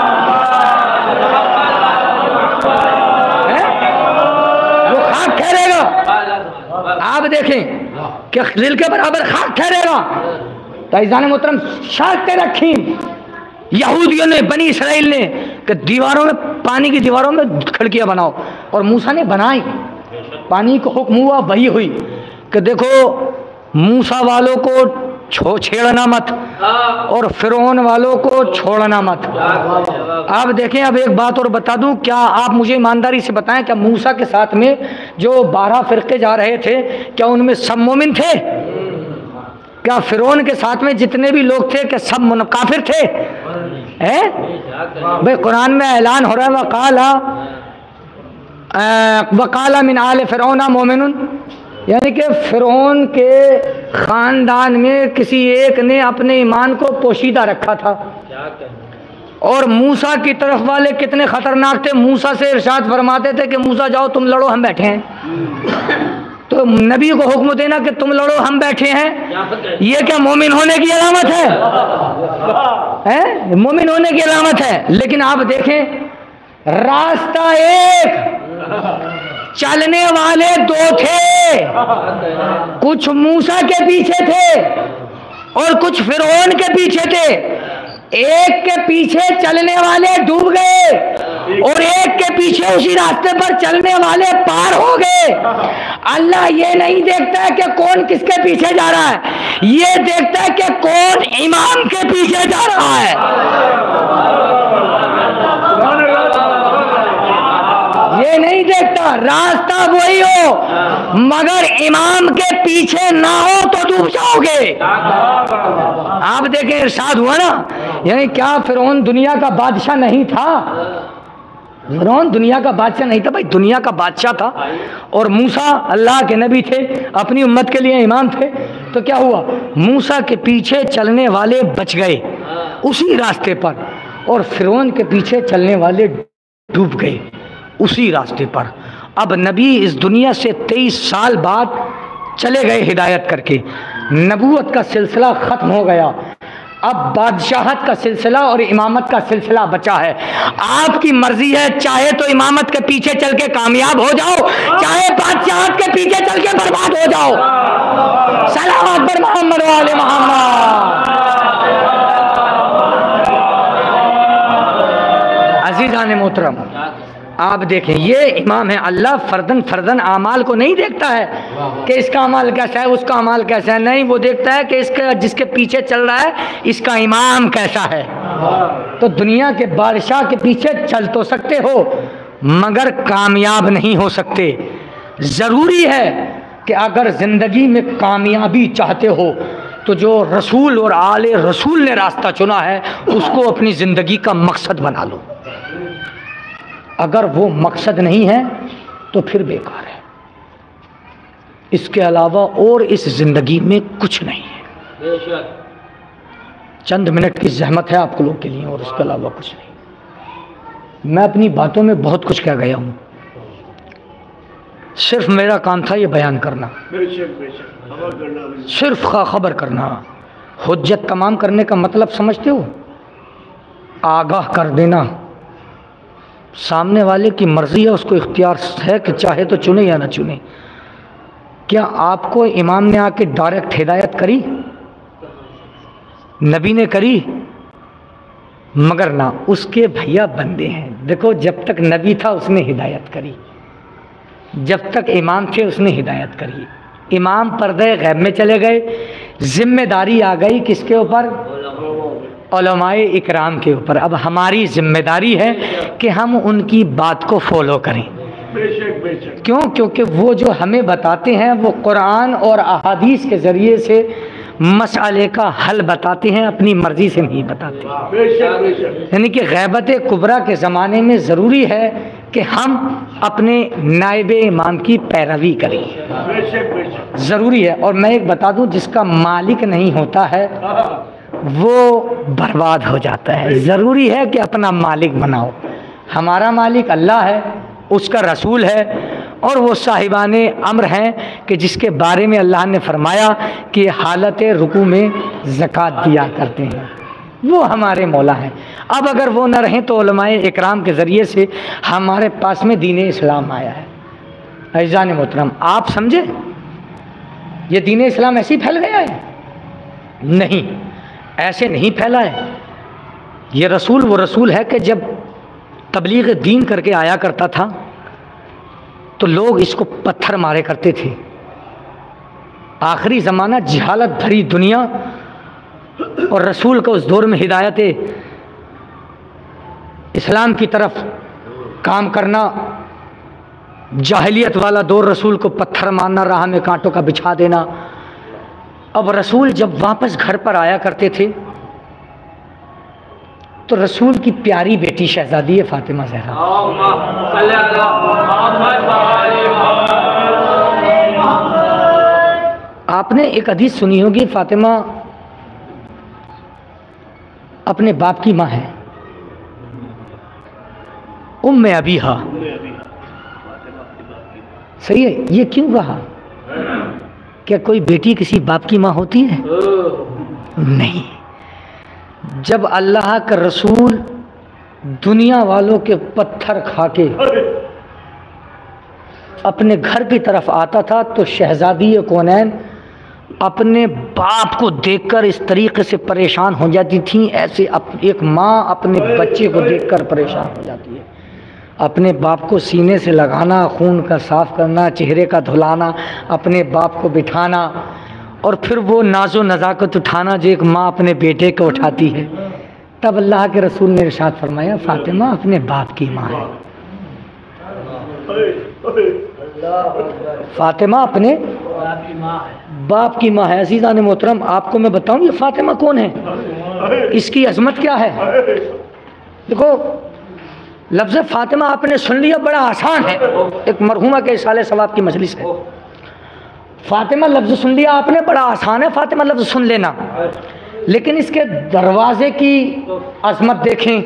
وہ خاک ٹھہرے گا. آپ دیکھیں کہ دل کے برابر خاک ٹھہرے گا. تو عزیزان محترم شرطیں رکھیں یہودیوں نے، بنی اسرائیل نے، کہ دیواروں میں، پانی کی دیواروں میں کھڑکیاں بناؤ، اور موسیٰ نے بنائی. پانی کو حکم ہوا، وہی ہوئی کہ دیکھو موسیٰ والوں کو چھیڑنا مت اور فرعون والوں کو چھوڑنا مت. آپ دیکھیں، اب ایک بات اور بتا دوں، کیا آپ مجھے ایمانداری سے بتائیں، کیا موسیٰ کے ساتھ میں جو 12 فرقے جا رہے تھے کیا ان میں سب مومن تھے؟ کیا فرعون کے ساتھ میں جتنے بھی لوگ تھے کہ سب کافر تھے؟ بھئی قرآن میں اعلان ہو رہا ہے وقال من آل فرعون مومن، یعنی کہ فرعون کے خاندان میں کسی ایک نے اپنے ایمان کو پوشیدہ رکھا تھا. اور موسیٰ کی طرف والے کتنے خطرناک تھے، موسیٰ سے ارشاد فرماتے تھے کہ موسیٰ جاؤ تم لڑو ہم بیٹھے ہیں. تو نبی کو حکم دینا کہ تم لڑو ہم بیٹھے ہیں، یہ کیا مومن ہونے کی علامت ہے؟ مومن ہونے کی علامت ہے. لیکن آپ دیکھیں، راستہ ایک، چلنے والے 2 تھے، کچھ موسیٰ کے پیچھے تھے اور کچھ فرعون کے پیچھے تھے. ایک کے پیچھے چلنے والے ڈوب گئے اور ایک کے پیچھے اسی راستے پر چلنے والے پار ہو گئے. اللہ یہ نہیں دیکھتا ہے کہ کون کس کے پیچھے جا رہا ہے، یہ دیکھتا ہے کہ کون امام کے پیچھے جا رہا ہے. یہ نہیں دیکھتا، راستہ وہی ہو مگر امام کے پیچھے نہ ہو تو ڈوب جاؤ گے. آپ دیکھیں ارشاد ہوا نا، یعنی کیا فرعون دنیا کا بادشاہ نہیں تھا؟ فرعون دنیا کا بادشاہ نہیں تھا بھائی، دنیا کا بادشاہ تھا، اور موسیٰ اللہ کے نبی تھے، اپنی امت کے لیے امام تھے. تو کیا ہوا، موسیٰ کے پیچھے چلنے والے بچ گئے اسی راستے پر، اور فرعون کے پیچھے چلنے والے ڈوب گئے اسی راستے پر. اب نبی اس دنیا سے 23 سال بعد چلے گئے ہدایت کر کے، نبوت کا سلسلہ ختم ہو گیا. اب بادشاہت کا سلسلہ اور امامت کا سلسلہ بچا ہے. آپ کی مرضی ہے، چاہے تو امامت کے پیچھے چل کے کامیاب ہو جاؤ، چاہے بادشاہت کے پیچھے چل کے برباد ہو جاؤ. صلوات پر محمد والے محمد. عزیزان محترم آپ دیکھیں، یہ امام ہے. اللہ فردن اعمال کو نہیں دیکھتا ہے کہ اس کا اعمال کیسا ہے، اس کا اعمال کیسا ہے، نہیں، وہ دیکھتا ہے کہ اس کا جس کے پیچھے چل رہا ہے اس کا امام کیسا ہے. تو دنیا کے بادشاہ کے پیچھے چل تو سکتے ہو مگر کامیاب نہیں ہو سکتے۔ ضروری ہے کہ اگر زندگی میں کامیابی چاہتے ہو تو جو رسول اور آل رسول نے راستہ چنا ہے اس کو اپنی زندگی کا مقصد بنا لو۔ اگر وہ مقصد نہیں ہے تو پھر بیکار ہے، اس کے علاوہ اور اس زندگی میں کچھ نہیں ہے۔ چند منٹ کی زحمت ہے آپ لوگ کے لیے اور اس کے علاوہ کچھ نہیں۔ میں اپنی باتوں میں بہت کچھ کہہ گیا ہوں، صرف میرا کام تھا یہ بیان کرنا، صرف خبر کرنا۔ حجت تمام کرنے کا مطلب سمجھتے ہو؟ آگاہ کر دینا۔ سامنے والے کی مرضی ہے، اس کو اختیار ہے کہ چاہے تو چنے یا نہ چنے۔ کیا آپ کو امام نے آ کے ڈائریکٹ ہدایت کری؟ نبی نے کری؟ مگر نہ، اس کے بھیا بندے ہیں۔ دیکھو جب تک نبی تھا اس نے ہدایت کری، جب تک امام تھے اس نے ہدایت کری۔ امام پردہ غیب میں چلے گئے، ذمہ داری آ گئی کس کے اوپر؟ علماء اکرام کے اوپر۔ اب ہماری ذمہ داری ہے کہ ہم ان کی بات کو فالو کریں۔ کیوں؟ کیونکہ وہ جو ہمیں بتاتے ہیں وہ قرآن اور احادیث کے ذریعے سے مسئلے کا حل بتاتے ہیں، اپنی مرضی سے نہیں بتاتے۔ یعنی کہ غیبت کبریٰ کے زمانے میں ضروری ہے کہ ہم اپنے نائب امام کی پیروی کریں، ضروری ہے۔ اور میں ایک بتا دوں، جس کا مالک نہیں ہوتا ہے وہ برباد ہو جاتا ہے۔ ضروری ہے کہ اپنا مالک بناؤ۔ ہمارا مالک اللہ ہے، اس کا رسول ہے، اور وہ صاحبان امر ہیں کہ جس کے بارے میں اللہ نے فرمایا کہ حالت رکوع میں زکوٰۃ دیا کرتے ہیں، وہ ہمارے مولا ہیں۔ اب اگر وہ نہ رہیں تو علماء اکرام کے ذریعے سے ہمارے پاس میں دین اسلام آیا ہے۔ عزیزان محترم، آپ سمجھے یہ دین اسلام ایسے ہی پھیل گیا ہے؟ نہیں، ایسے نہیں پھیلا ہے۔ یہ رسول وہ رسول ہے کہ جب تبلیغ دین کر کے آیا کرتا تھا تو لوگ اس کو پتھر مارے کرتے تھے۔ آخری زمانہ، جہالت بھری دنیا، اور رسول کا اس دور میں ہدایت اسلام کی طرف کام کرنا، جاہلیت والا دور، رسول کو پتھر مارنا، راہ میں کانٹوں کا بچھا دینا۔ اب رسول جب واپس گھر پر آیا کرتے تھے تو رسول کی پیاری بیٹی شہزادی فاطمہ زہرا، آپ نے ایک حدیث سنی ہوگی، فاطمہ اپنے باپ کی ماں ہے، ام ابیہا، صحیح ہے؟ یہ کیوں کہا؟ کیا کوئی بیٹی کسی باپ کی ماں ہوتی ہے؟ نہیں۔ جب اللہ کا رسول دنیا والوں کے پتھر کھا کے اپنے گھر کی طرف آتا تھا تو شہزادی کونین اپنے باپ کو دیکھ کر اس طریقے سے پریشان ہو جاتی تھیں، ایسے ایک ماں اپنے بچے کو دیکھ کر پریشان ہو جاتی ہے۔ اپنے باپ کو سینے سے لگانا، خون کا صاف کرنا، چہرے کا دھلانا، اپنے باپ کو بٹھانا، اور پھر وہ ناز و نزاکت اٹھانا جو ایک ماں اپنے بیٹے کو اٹھاتی ہے۔ تب اللہ کے رسول نے ارشاد فرمایا فاطمہ اپنے باپ کی ماں ہے، فاطمہ اپنے باپ کی ماں ہے۔ عزیزان محترم، آپ کو میں بتاؤں یہ فاطمہ کون ہے، اس کی عظمت کیا ہے؟ دیکھو لفظ فاطمہ آپ نے سن لیا، بڑا آسان ہے، ایک مرحومہ کے اصالہ ثواب کی مجلس ہے۔ فاطمہ لفظ سن لیا آپ نے، بڑا آسان ہے فاطمہ لفظ سن لینا، لیکن اس کے دروازے کی عظمت دیکھیں،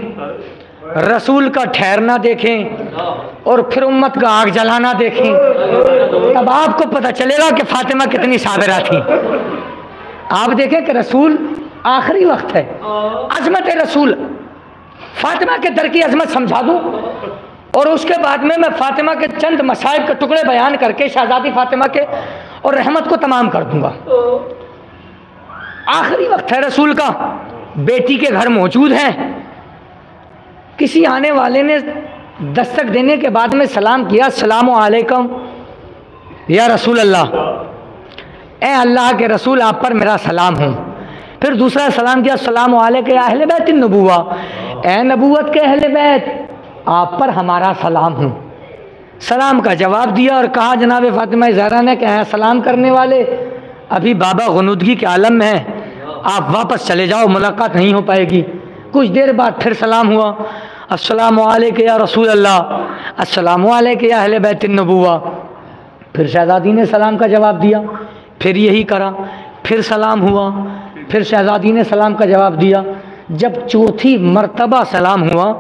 رسول کا ٹھہرنا دیکھیں، اور پھر امت کا آگ جلانا دیکھیں، تب آپ کو پتہ چلے گا کہ فاطمہ کتنی صابرہ تھی۔ آپ دیکھیں کہ رسول آخری وقت ہے، عظمت رسول، فاطمہ کے در کی عظمت سمجھا دوں، اور اس کے بعد میں فاطمہ کے چند مصائب کے ٹکڑے بیان کر کے شہزادی فاطمہ کے اور رحمت کو تمام کر دوں گا۔ آخری وقت ہے رسول کا، بیٹی کے گھر موجود ہیں، کسی آنے والے نے دستک دینے کے بعد میں سلام کیا، السلام علیکم یا رسول اللہ، اے اللہ کے رسول آپ پر میرا سلام ہوں۔ پھر دوسرا سلام کیا، السلام علیکم یا اہل بیت النبوہ، اے نبوت کے اہل بیت، آپ پر ہمارا سلام ہو۔ سلام کا جواب دیا اور کہا جناب فاطمہ زہرا نے کہ سلام کرنے والے ابھی بابا غنودگی کے عالم میں ہیں، آپ واپس چلے جاؤ، ملاقات نہیں ہو پائے گی۔ کچھ دیر بعد پھر سلام ہوا، السلام علیکم یا رسول اللہ، السلام علیکم یا اہل بیت النبوہ۔ پھر شہزادی نے سلام کا جواب دیا، پھر یہی کرا، پھر سلام ہوا، پھر شہزادی نے سلام کا جواب دیا۔ جب چوتھی مرتبہ سلام ہوا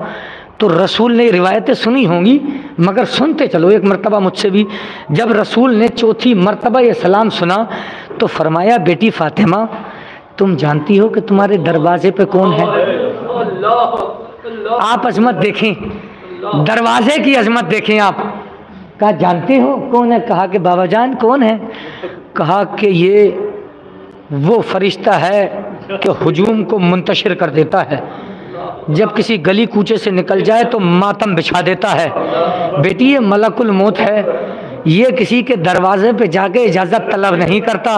تو رسول نے روایتیں سنی ہوں گی مگر سنتے چلو ایک مرتبہ مجھ سے بھی۔ جب رسول نے چوتھی مرتبہ یہ سلام سنا تو فرمایا بیٹی فاطمہ تم جانتی ہو کہ تمہارے دروازے پہ کون ہے؟ آپ عظمت دیکھیں، دروازے کی عظمت دیکھیں آپ۔ کہا جانتے ہو کون ہے؟ کہا کہ بابا جان کون ہے؟ کہا کہ یہ وہ فرشتہ ہے کہ ہجوم کو منتشر کر دیتا ہے، جب کسی گلی کوچے سے نکل جائے تو ماتم بچھا دیتا ہے۔ بیٹی یہ ملک الموت ہے، یہ کسی کے دروازے پہ جا کے اجازت طلب نہیں کرتا،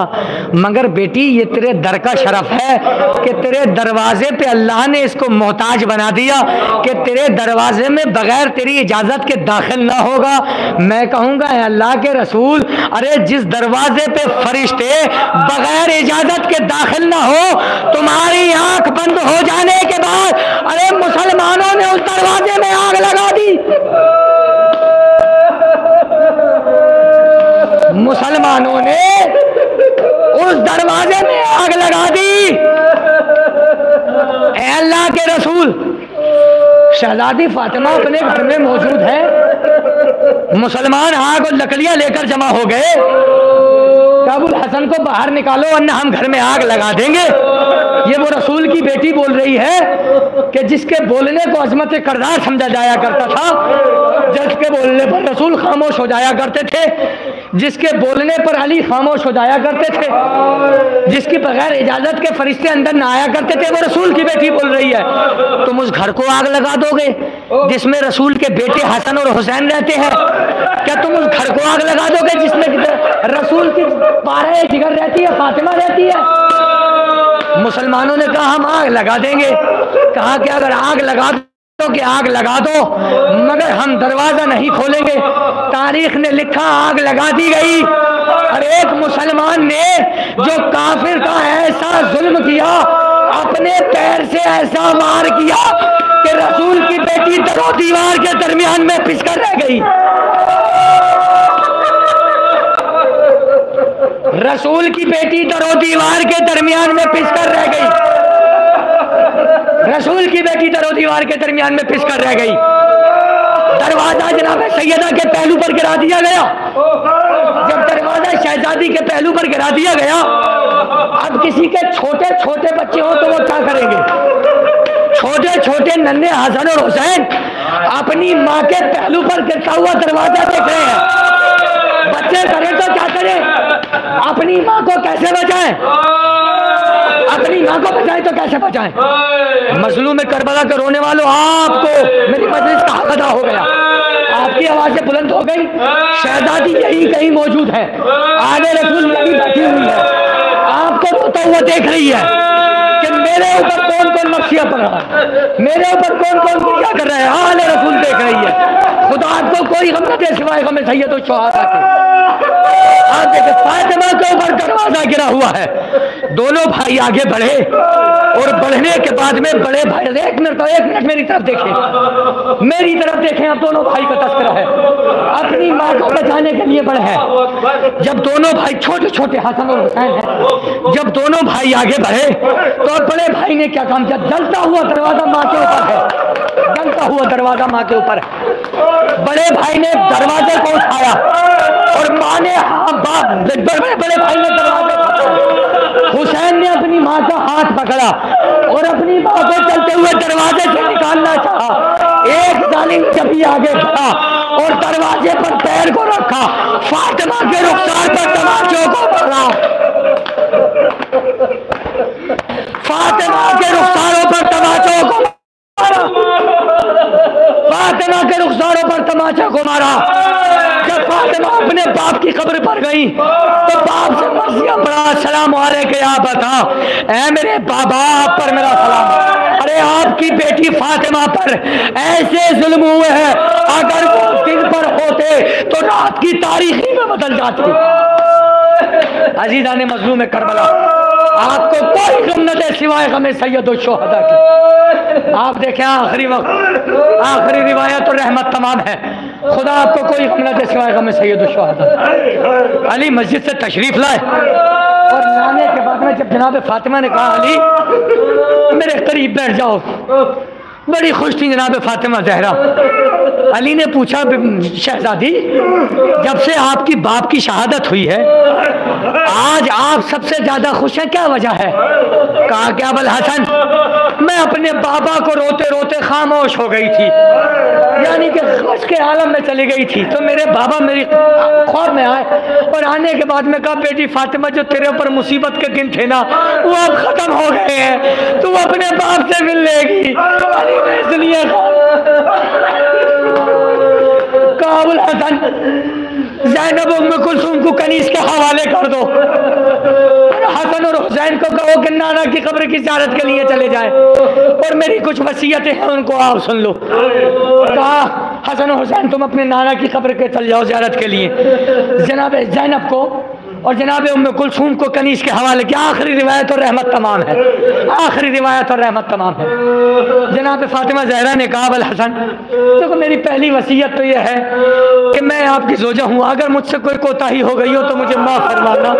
مگر بیٹی یہ تیرے در کا شرف ہے کہ تیرے دروازے پہ اللہ نے اس کو محتاج بنا دیا کہ تیرے دروازے میں بغیر تیری اجازت کے داخل نہ ہوگا۔ میں کہوں گا اے اللہ کے رسول، ارے جس دروازے پہ فرشتے بغیر اجازت کے داخل نہ ہو، تمہاری آنکھ بند ہو جانے کے بعد ارے مسلمانوں نے اس دروازے میں آگ لگا دی، مسلمانوں نے اس دروازے میں آگ لگا دی۔ اے اللہ کے رسول، شہزادی فاطمہ اپنے گھر میں موجود ہے، مسلمان آگ اور لکڑیاں لے کر جمع ہو گئے، ابو الحسن کو باہر نکالو ورنہ ہم گھر میں آگ لگا دیں گے۔ یہ وہ رسول کی بیٹی بول رہی ہے کہ جس کے بولنے کو عظمت کردار سمجھا جایا کرتا تھا، جس کے بولنے پر رسول خاموش ہو جایا کرتے تھے، جس کے بولنے پر علی خاموش ہو جایا کرتے تھے، جس کی بغیر اجازت کے فرشتے اندر نہ آیا کرتے تھے، وہ رسول کی بیٹی بول رہی ہے تم اس گھر کو آگ لگا دو گے جس میں رسول کے بیٹے حسن اور حسین رہتے ہیں؟ کیا تم اس گھر کو آگ لگا دو گے جس میں رسول کی پارے جگر رہتی ہے، فاطمہ رہتی ہے؟ مسلمانوں نے کہا ہم آگ لگا دیں گے۔ کہا کہ اگر آگ لگا دو کہ آگ لگا دو مگر ہم دروازہ نہیں کھولیں گے۔ تاریخ نے لکھا آگ لگا دی گئی اور ایک مسلمان نے جو کافر کا ایسا ظلم کیا، اپنے پیر سے ایسا وار کیا کہ رسول کی بیٹی در و دیوار کے درمیان میں پس کر رہ گئی۔ رسول کی بیٹی در و دیوار کے درمیان میں پس کر رہ گئی، رسول کی بیٹی در و دیوار کے درمیان میں پس کر رہ گئی۔ دروازہ جناب سیدہ کے پہلو پر گرا دیا گیا۔ جب دروازہ شہزادی کے پہلو پر گرا دیا گیا، اب کسی کے چھوٹے چھوٹے بچے ہوں تو وہ کیا کریں گے؟ چھوٹے چھوٹے ننھے حسن اور حسین اپنی ماں کے پہلو پر گرتا ہوا دروازہ دیکھ رہے ہیں۔ بچے کریں تو کیا کریں؟ اپنی ماں کو کیسے بچائیں؟ اپنی ماں کو بچائیں تو کیسے بچائیں؟ مظلوم کربلا کے رونے والوں، آپ کو میری مجلس کا حق ادا ہو گیا، آپ کی آوازیں بلند ہو گئی۔ شہزادی یہی کہیں موجود ہے، آلے رسول یہی بیٹھی ہوئی ہے، آپ کو روتا ہوا دیکھ رہی ہے کہ میرے اوپر کون کون مقصیہ پڑ رہا ہے، میرے اوپر کون کون کیا کر رہا ہے، آلے رسول دیکھ رہی ہے۔ خدا آپ کو کوئی غم نہ دے سوائے غم سید الشہداء کے۔ آپ دیکھیں فاطمہ کے اوپر دروازہ گرا ہوا ہے، دونوں بھائی آگے بڑھے اور بڑھنے کے بعد میں بڑے بھائی ایک منٹ میری طرف دیکھیں، میری طرف دیکھیں، اب دونوں بھائی کا تذکرہ ہے، اپنی ماں کو بچانے کے لیے بڑھے ہیں۔ جب دونوں بھائی چھوٹے چھوٹے حسن اور حسین ہیں، جب دونوں بھائی آگے بڑھے تو بڑے بھائی نے کیا کام کیا؟ جلتا ہوا دروازہ ماں کے اوپر ہے، جلتا ہوا دروازہ ماں کے اوپر ہے۔ بڑے بھائی نے دروازے کو اٹھایا اور ماں نے بڑے بھائی نے دروازے پکڑا، حسین نے اپنی ماں کا ہاتھ پکڑا اور اپنی ماں کو چلتے ہوئے دروازے سے نکالنا چاہا۔ ایک ظالم جبھی آگے بڑھا اور دروازے پر پیر کو رکھا، فاطمہ کے رخسار پر تماچوں کو مارا، فاطمہ کے رخساروں پر تماچوں کو مارا، فاطمہ کے رخساروں پر تماچا کو مارا۔ جب فاطمہ اپنے باپ کی قبر پر گئی تو باپ سے مرثیہ پڑھا، السلام علیکم یا بتا، اے میرے بابا آپ پر میرا سلام، ارے آپ کی بیٹی فاطمہ پر ایسے ظلم ہوئے ہیں، اگر وہ دن پر ہوتے تو رات کی تاریخ ہی میں بدل جاتی۔ عزیزان مظلوم کربلا، آپ کو کوئی غم نہ دے سوائے غم سید الشہداء کی۔ آپ دیکھیں آخری وقت، آخری روایت اور رحمت تمام ہے، خدا آپ کو کوئی غم نہ دے سوائے غم سید الشہداء۔ علی مسجد سے تشریف لائے اور لانے کے بعد میں جب جناب فاطمہ نے کہا علی میرے قریب بیٹھ جاؤ، بڑی خوش تھی جناب فاطمہ زہرا۔ علی نے پوچھا شہزادی جب سے آپ کی باپ کی شہادت ہوئی ہے آج آپ سب سے زیادہ خوش ہیں، کیا وجہ ہے؟ کہا کہ ابوالحسن میں اپنے بابا کو روتے روتے خاموش ہو گئی تھی، یعنی کہ خوش کے عالم میں چلی گئی تھی، تو میرے بابا میری خواب میں آئے اور آنے کے بعد میں کہا بیٹی فاطمہ جو تیرے اوپر مصیبت کے دن تھے نا وہ اب ختم ہو گئے ہیں، تو اپنے باپ سے مل لے گی۔ علی نے اس لیے کہا ابوالحسن زینب ام کلثوم کو کنیز کے حوالے کر دو، حسن اور حسین کو کہو کہ نانا کی قبر کی زیارت کے لیے چلے جائیں، اور میری کچھ وصیتیں ہیں ان کو آپ سن لو۔ کہا حسن اور حسین تم اپنے نانا کی قبر کے چل جاؤ زیارت کے لیے، جناب زینب کو اور جناب ام کلثوم کو کنیز کے حوالے کیا۔ آخری روایت اور رحمت تمام ہے، آخری روایت اور رحمت تمام ہے۔ جناب فاطمہ زہرا نے کہا ابوالحسن دیکھو میری پہلی وصیت تو یہ ہے کہ میں آپ کی زوجہ ہوں، اگر مجھ سے کوئی کوتاہی ہو گئی ہو تو مجھے معاف فرمانا۔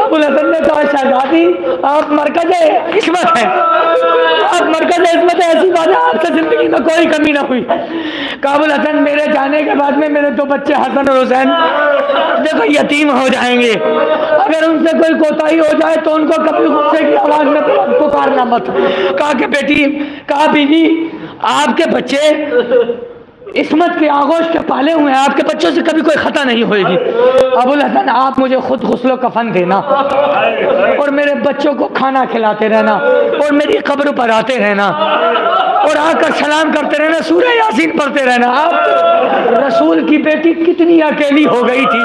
ابوالحسن نے کہا شہزادی آپ مرکز عصمت ہیں، آپ مرکز عصمت ہے، ایسی بات ہے آپ سے زندگی میں کوئی کمی نہ ہوئی۔ کہا ابوالحسن میرے جانے کے بعد میں میرے دو بچے حسن اور حسین دیکھو یتیم ہو جائیں گے، اگر ان سے کوئی کوتاہی ہو جائے تو ان کو کبھی غصے کی آواز میں پکارنا مت۔ کہا کہ بیٹی، کہا بیوی آپ کے بچے عصمت کے آغوش کے پالے ہوئے ہیں، آپ کے بچوں سے کبھی کوئی خطا نہیں ہوئے گی۔ ابوالحسن آپ مجھے خود غسل و کفن دینا اور میرے بچوں کو کھانا کھلاتے رہنا اور میری قبر پر آتے رہنا اور آ کر سلام کرتے رہنا، سورہ یاسین پڑھتے رہنا۔ آپ رسول کی بیٹی کتنی اکیلی ہو گئی تھی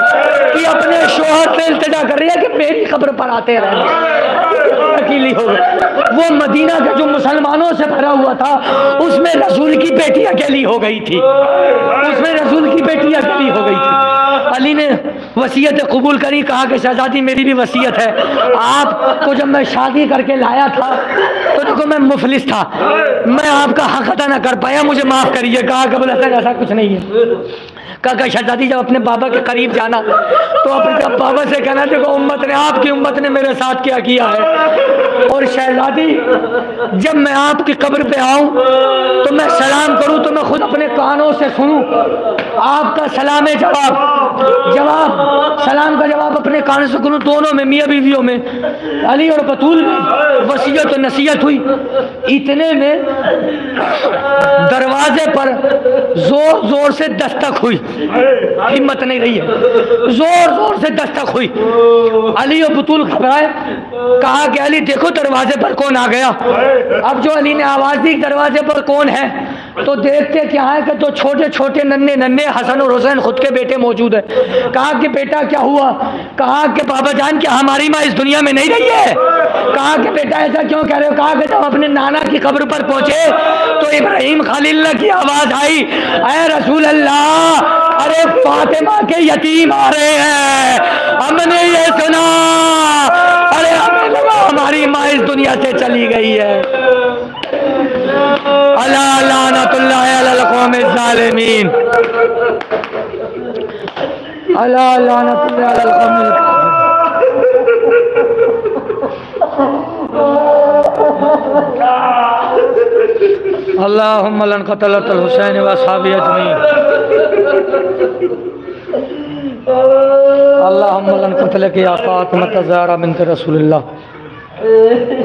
کہ اپنے شوہر سے التجا کر رہی ہے کہ میری قبر پر آتے رہنا، اکیلی ہو گئی۔ وہ مدینہ کا جو مسلمانوں سے بھرا ہوا تھا اس میں رسول کی بیٹی اکیلی ہو گئی تھی، اس میں رسول کی بیٹی اکیلی ہو گئی تھی۔ علی نے وصیت قبول کری، کہا کہ شہزادی میری بھی وصیت ہے، آپ کو جب میں شادی کر کے لایا تھا تو دیکھو میں مفلس تھا، میں آپ کا حق ادا نہ کر پایا، مجھے معاف کریے۔ کہا کہ ابوالحسن ایسا کچھ نہیں ہے۔ کہا کہ شہزادی جب اپنے بابا کے قریب جانا تو اپنے بابا سے کہنا دیکھو امت نے، آپ کی امت نے میرے ساتھ کیا کیا ہے، اور شہزادی جب میں آپ کی قبر پہ آؤں تو میں سلام کروں تو میں خود اپنے کانوں سے سنوں آپ کا سلام جواب سلام کا جواب اپنے کانوں سے سنوں۔ دونوں میں میاں بیویوں میں علی اور بطول میں وصیت و نصیحت ہوئی۔ اتنے میں دروازے پر زور زور سے دستک ہوئی، ہمت نہیں رہی ہے، زور زور سے دستک ہوئی۔ علی اور بطول گھبرائے، کہا کہ علی دیکھو دروازے پر کون آ گیا۔ اب جو علی نے آواز دی دروازے پر کون ہے تو دیکھتے کیا ہے کہ دو چھوٹے چھوٹے ننھے حسن اور حسین خود کے بیٹے موجود ہیں۔ کہا کہ بیٹا کیا ہوا؟ کہا کہ بابا جان کیا ہماری ماں اس دنیا میں نہیں رہی ہے؟ کہا کہ بیٹا ایسا کیوں کہہ رہے ہو؟ کہا کہ جب اپنے نانا کی قبر پر پہنچے تو ابراہیم خلیل اللہ کی آواز آئی، اے رسول اللہ ارے فاطمہ کے یتیم آ رہے ہیں، ہم نے یہ سنا، ارے ہمیں لگا ہماری ماں اس دنیا سے چلی گئی ہے۔ الا لعنت اللہ علی القوم الظالمین، الا لعنت اللہ علی القوم الظالمین۔ اللہم لن قتلت الحسین و اصحابہ اجمعین، اللہم لن قتلک یا فاطمہ الزہرا بنت رسول اللہ،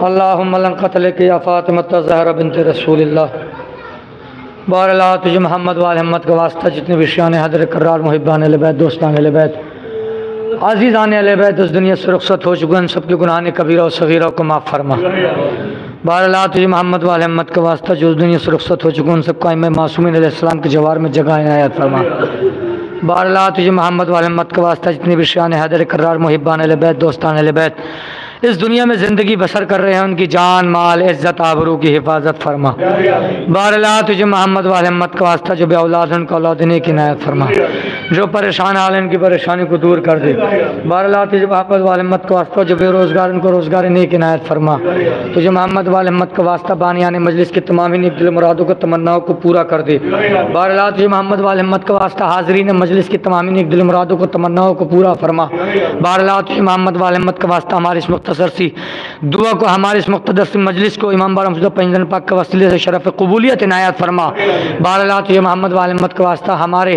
اللہم لن قتلک یا فاطمہ الزہرا بنت رسول اللہ۔ بار اللہ تجھے محمد و آل محمد کا واسطہ جتنے بھی شیعان حضرت کرار محبان اہل بیت دوستان اہل بیت عزیزان اہل بیت اس دنیا سے رخصت ہو چکے ان سب کے گناہ کبیرہ و صغیرہ کو معاف فرما۔ بار اللہ تجھے محمد و آل محمد کا واسطہ جو اس دنیا سے رخصت ہو چکے ان سب کو ائمہ معصومین علیہ السلام کے جوار میں جگہ عنایت فرما۔ بار اللہ تجھے محمد والے محمد کا واسطہ جتنی بھی شان حیدر کرار محبان اہل بیت دوستان اہل بیت اس دنیا میں زندگی بسر کر رہے ہیں ان کی جان مال عزت آبرو کی حفاظت فرما. بار اللہ تجھے محمد والے محمد کا واسطہ جو بے اولاد ان کو اولاد دینے کی عنایت فرما. جو پریشان حال ان کی پریشانی کو دور کر دے. بار اللہ تجھے محمد والے محمد کا واسطہ جو بے روزگار ان کو روزگار دینے کی عنایت فرما. تجھے محمد والے محمد کا واسطہ بانیان مجلس کی تمام نیک دل مرادوں کو تمناؤں کو پورا کر دے. بار اللہ تجھے محمد والے محمد کا واسطہ حاضرین مجلس کی تمام نیک دل مرادوں کو تمناؤں کو پورا فرما. بار اللہ تجھے محمد والے محمد کا واسطہ ہماری اس مختصر سی دعا کو ہمارے اس مقتدر سی مجلس کو امام بار حمزہ پنجن پاک کے وسیلے سے شرف قبولیت عنایت فرما. بار اللہ تجھے محمد والے محمد کا واسطہ ہمارے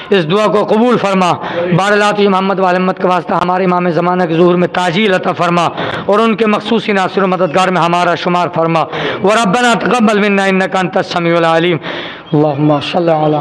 اس دعا کو قبول فرما. بار اللہ تجھے محمد والے محمد کا واسطہ ہمارے امام زمانہ کے ظہور میں تاجیل عطا فرما اور ان کے مخصوصی ناصر و مددگار میں ہمارا شمار فرما. وربنا تقبل منا انک انت السمیع العلیم. اللہم صلی علی